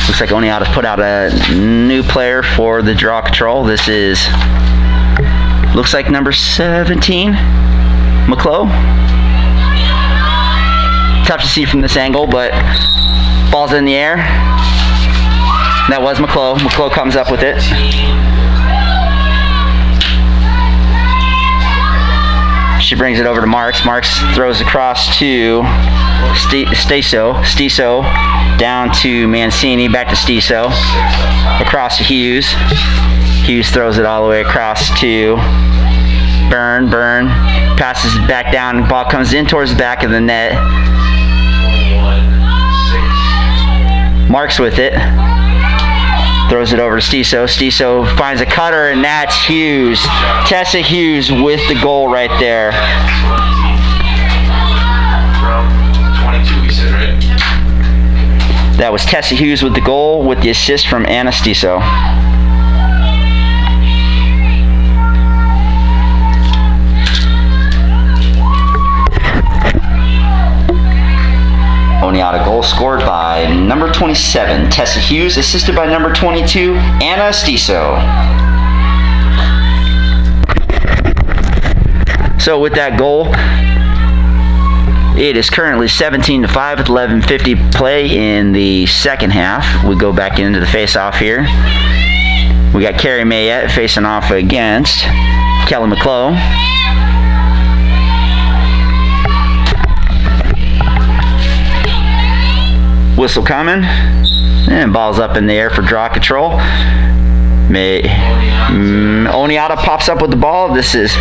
Looks like Oneonta put out a new player for the draw control. This is, looks like number 17, McClough. Tough to see from this angle, but ball's in the air. That was McClough. McClough comes up with it. She brings it over to Marks. Marks throws across to Stiso, down to Mancini, back to Stiso, across to Hughes. Hughes throws it all the way across to Byrne. Byrne passes it back down. Ball comes in towards the back of the net. Marks with it. Throws it over to Stiso. Stiso finds a cutter, and that's Hughes. Tessa Hughes with the goal right there. From 22, we said, right? That was Tessa Hughes with the goal, with the assist from Anna Stiso. Oneonta goal scored by number 27, Tessa Hughes, assisted by number 22, Anna Stiso. So with that goal, it is currently 17-5 with 11:50 play in the second half. We go back into the face-off here. We got Carrie Mayette facing off against Kelly McClough. Whistle coming. And ball's up in the air for draw control. Oneonta pops up with the ball. This is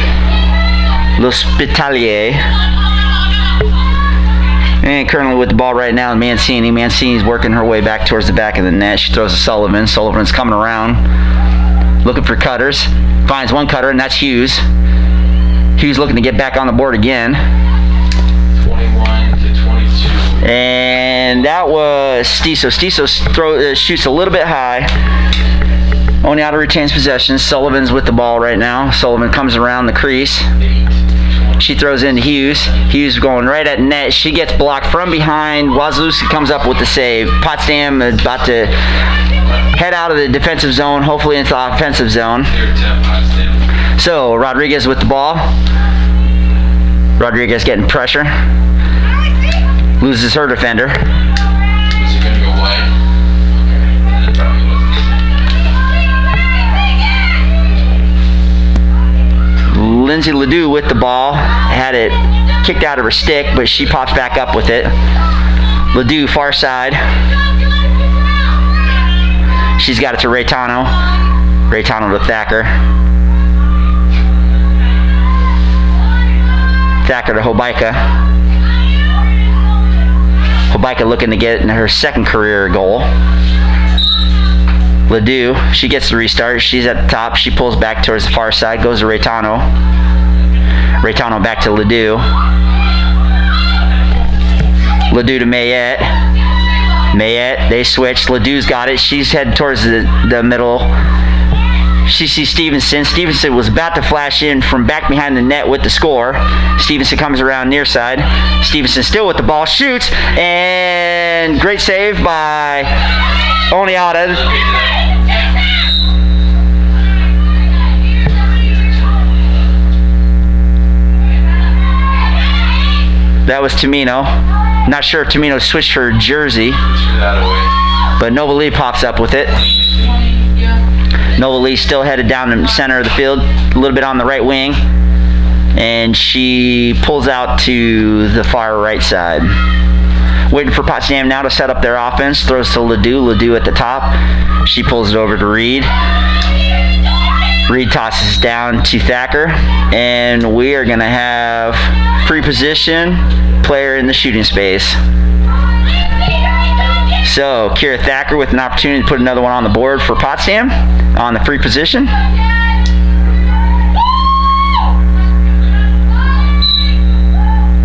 L'Hospitalier. And currently with the ball right now, Mancini. Mancini's working her way back towards the back of the net. She throws to Sullivan. Sullivan's coming around, looking for cutters. Finds one cutter, and that's Hughes. Hughes looking to get back on the board again. 21 to 22. And that was Stiso. Stiso shoots a little bit high. Oneonta retains possession. Sullivan's with the ball right now. Sullivan comes around the crease. She throws into Hughes. Hughes going right at net. She gets blocked from behind. Wazlewski comes up with the save. Potsdam is about to head out of the defensive zone, hopefully into the offensive zone. So Rodriguez with the ball. Rodriguez getting pressure. Loses her defender. Is it going to go wide? Okay. It probably wasn't. Lindsay Ledoux with the ball. Had it kicked out of her stick, but she pops back up with it. Ledoux far side. She's got it to Raytano. Raytano to Thacker. Thacker to Hobaika. Hobaika looking to get her second career goal. Ledoux, she gets the restart. She's at the top. She pulls back towards the far side. Goes to Raytano. Raytano back to Ledoux. Ledoux to Mayette. Mayette, they switch. Ledoux's got it. She's headed towards the middle. She sees Stevenson. Stevenson was about to flash in from back behind the net with the score. Stevenson comes around near side. Stevenson still with the ball. Shoots. And great save by Oneonta. That was Tamino. Not sure if Tamino switched her jersey. But Nova Lee pops up with it. Nova Lee still headed down the center of the field, a little bit on the right wing. And she pulls out to the far right side. Waiting for Potsdam now to set up their offense. Throws to Ledoux. Ledoux at the top. She pulls it over to Reed. Reed tosses down to Thacker. And we are going to have free position, player in the shooting space. So, Kira Thacker with an opportunity to put another one on the board for Potsdam on the free position.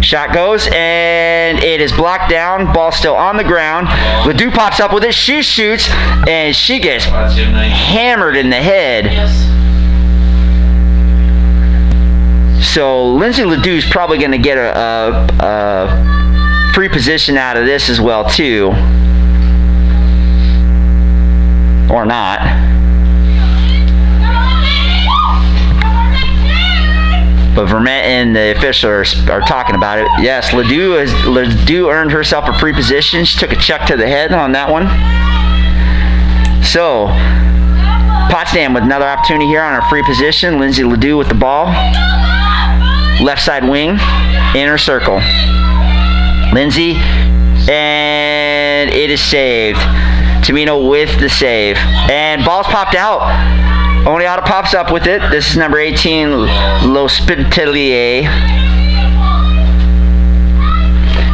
Shot goes, and it is blocked down. Ball still on the ground. Ledoux pops up with it. She shoots, and she gets hammered in the head. So Lindsay Ledoux is probably going to get a free position out of this as well, too. Or not. But Vermette and the official are talking about it. Yes, Ledoux earned herself a free position. She took a chuck to the head on that one. So, Potsdam with another opportunity here on her free position. Lindsay Ledoux with the ball. Left side wing. Inner circle. Lindsay. And it is saved. Tamino with the save. And ball's popped out. Oneonta pops up with it. This is number 18, L'Hospitalier.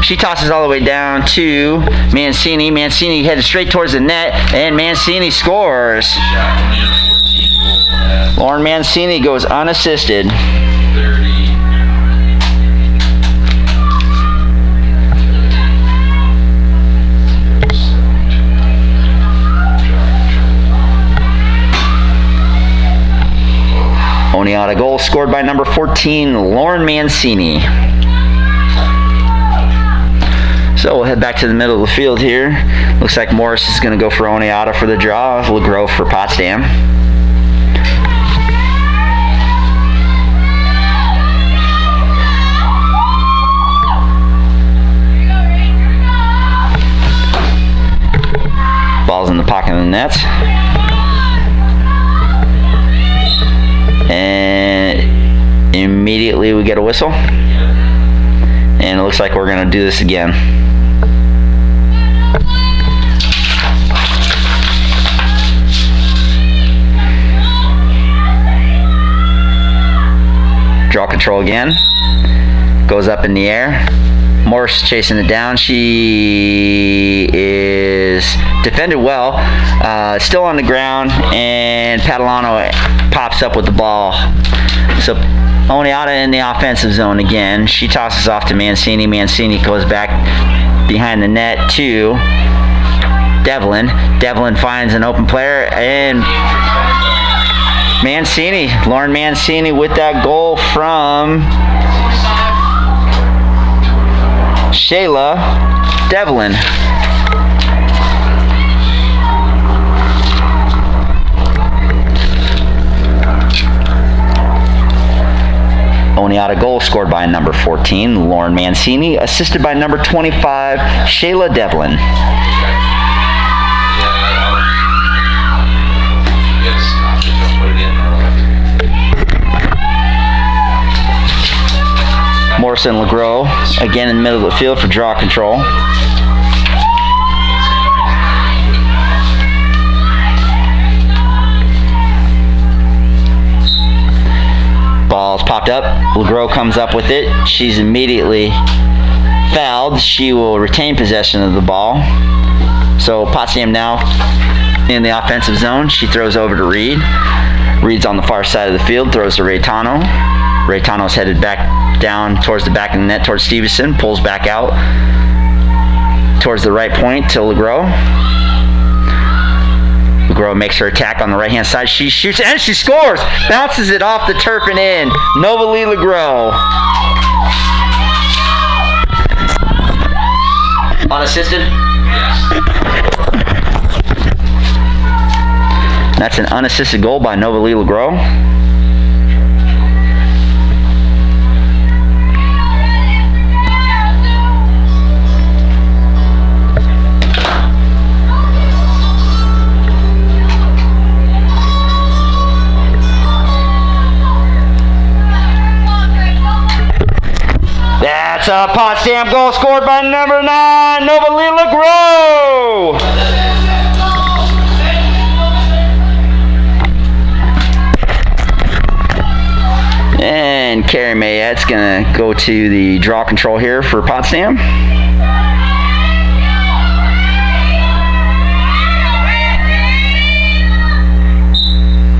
She tosses all the way down to Mancini. Mancini headed straight towards the net, and Mancini scores. Lauren Mancini goes unassisted. 30. Oneonta goal scored by number 14, Lauren Mancini. So we'll head back to the middle of the field here. Looks like Morris is going to go for Oneonta for the draw. LeGros for Potsdam. Ball's in the pocket of the net. we get a whistle. And it looks like we're going to do this again. Draw control again. Goes up in the air. Morse chasing it down. She is defended well. Still on the ground, and Padalano pops up with the ball. So Oneonta in the offensive zone again. She tosses off to Mancini. Mancini goes back behind the net to Devlin. Devlin finds an open player, and Mancini, Lauren Mancini with that goal from Shayla Devlin. Oneonta goal scored by number 14, Lauren Mancini, assisted by number 25, Shayla Devlin. Morrison LeGros again in the middle of the field for draw control. Ball's popped up. LeGros comes up with it. She's immediately fouled. She will retain possession of the ball. So Potsdam now in the offensive zone. She throws over to Reed. Reed's on the far side of the field. Throws to Raytano. Raytano's headed back down towards the back of the net towards Stevenson. Pulls back out towards the right point to LeGros. LeGros makes her attack on the right-hand side. She shoots and she scores! Bounces it off the turf and in. Novalie LeGros. Unassisted? Yes. That's an unassisted goal by Novalie LeGros. That's a Potsdam goal scored by number 9, Novalie LeGros. And Carrie Mayette's going to go to the draw control here for Potsdam.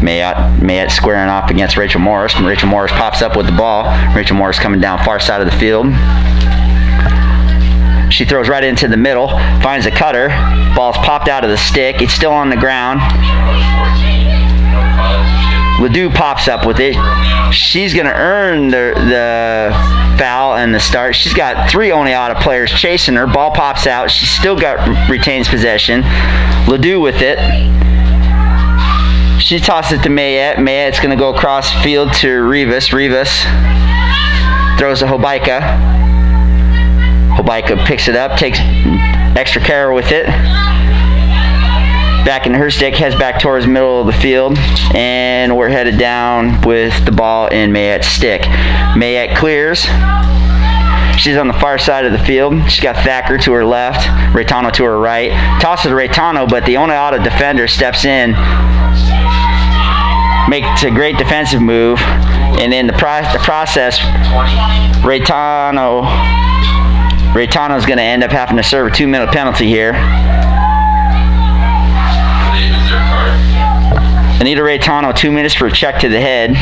Mayette squaring off against Rachel Morris. And Rachel Morris pops up with the ball. Rachel Morris coming down far side of the field. She throws right into the middle, finds a cutter. Ball's popped out of the stick. It's still on the ground. Ledoux pops up with it. She's going to earn the foul and the start. She's got 3 Oneonta players chasing her. Ball pops out. She still retains possession. Ledoux with it. She tosses it to Mayette. Mayette's going to go across field to Rivas. Rivas throws to Hobaika. Hobaika picks it up, takes extra care with it. Back in her stick, heads back towards the middle of the field, and we're headed down with the ball in Mayette's stick. Mayette clears. She's on the far side of the field. She's got Thacker to her left, Raytano to her right. Tosses to Raytano, but the Oneonta defender steps in, makes a great defensive move, and in the process, Raytano's going to end up having to serve a 2-minute penalty here. Anita Raytano, 2 minutes for a check to the head.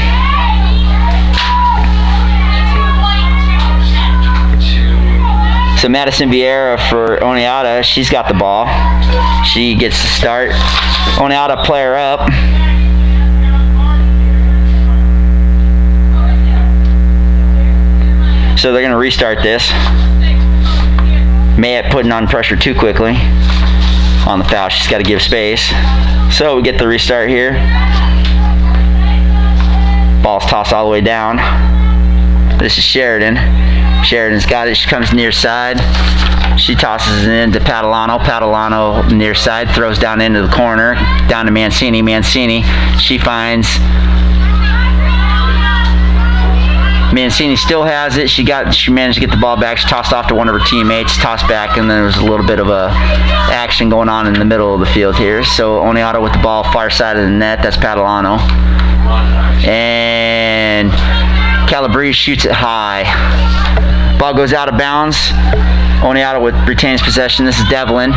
So Madison Vieira for Oneonta, she's got the ball. She gets the start. Oneonta player up. So they're going to restart this. Mayette putting on pressure too quickly on the foul. She's got to give space. So we get the restart here. Ball's tossed all the way down. This is Sheridan. Sheridan's got it. She comes near side. She tosses it into Padalano. Padalano near side, throws down into the corner, down to Mancini. Mancini, she finds Mancini still has it. She managed to get the ball back. She tossed off to one of her teammates, tossed back, and then there was a little bit of a action going on in the middle of the field here. So Oneonta with the ball far side of the net. That's Padalano. And Calabrese shoots it high. Ball goes out of bounds. Oneonta retains possession. This is Devlin.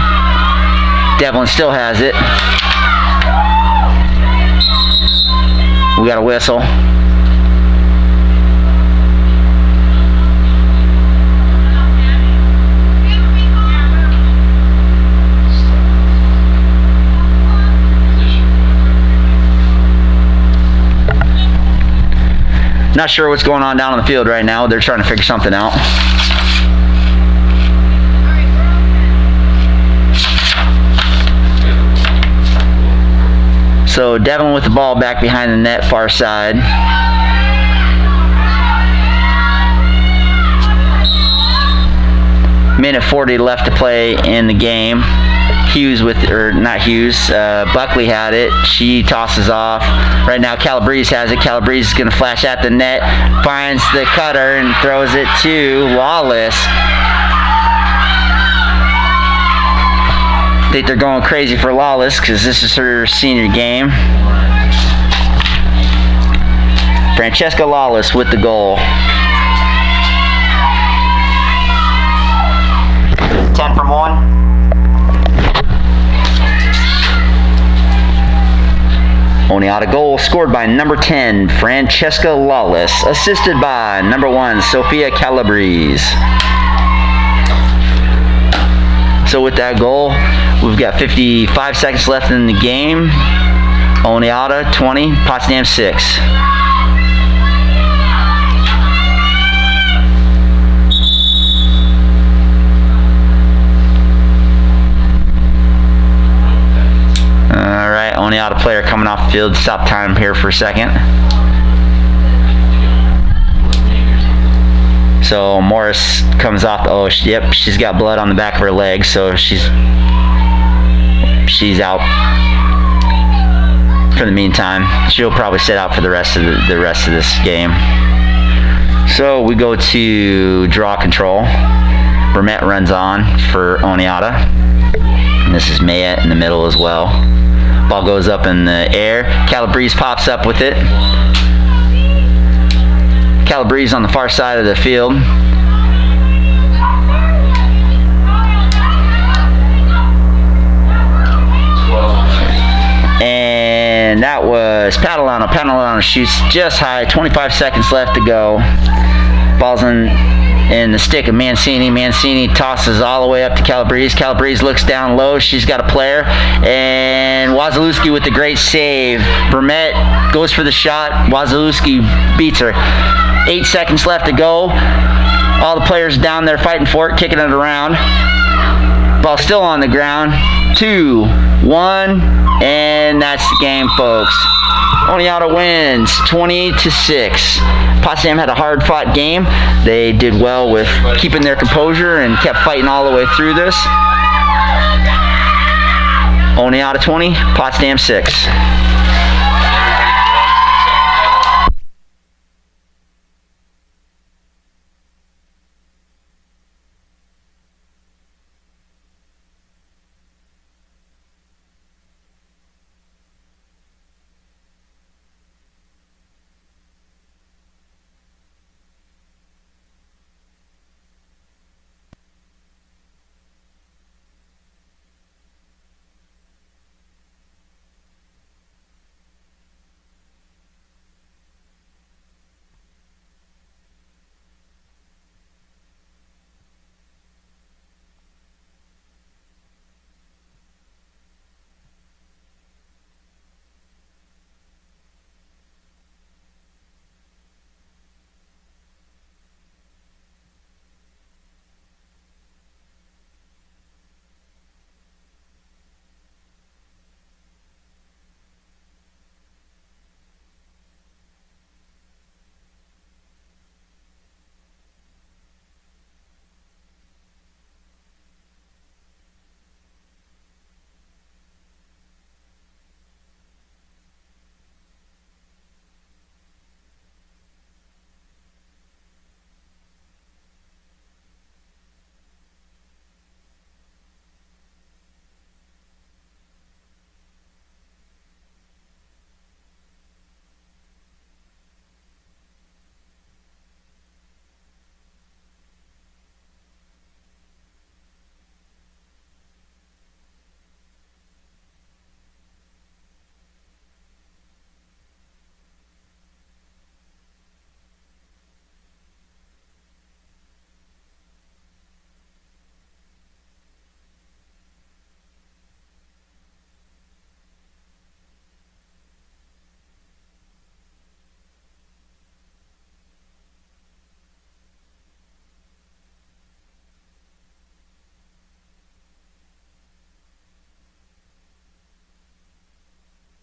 Devlin still has it. We got a whistle. Not sure what's going on down on the field right now. They're trying to figure something out. So Devlin with the ball back behind the net, far side. Minute 40 left to play in the game. Buckley had it. She tosses off. Right now Calabrese has it. Calabrese is going to flash at the net. Finds the cutter and throws it to Lawless. I think they're going crazy for Lawless because this is her senior game. Francesca Lawless with the goal. 10 from 1. Oneonta goal scored by number 10, Francesca Lawless, assisted by number 1, Sophia Calabrese. So with that goal, we've got 55 seconds left in the game. Oneonta 20, Potsdam 6. Oneonta player coming off the field. Stop time here for a second. So Morris comes off. Oh, yep, she's got blood on the back of her leg, so she's out for the meantime. She'll probably sit out for the rest of this game. So we go to draw control. Vermette runs on for Oneonta. And this is Maya in the middle as well. Ball goes up in the air. Calabrese pops up with it. Calabrese on the far side of the field. And that was Padalano. Padalano shoots just high. 25 seconds left to go. Ball's in the stick of Mancini. Mancini tosses all the way up to Calabrese. Calabrese looks down low. She's got a player. And Wazalewski with the great save. Vermette goes for the shot. Wazalewski beats her. 8 seconds left to go. All the players down there fighting for it, kicking it around. Ball still on the ground. 2, 1, and that's the game, folks. Oneonta wins 20-6. Potsdam had a hard-fought game. They did well with keeping their composure and kept fighting all the way through this. Oneonta 20, Potsdam 6.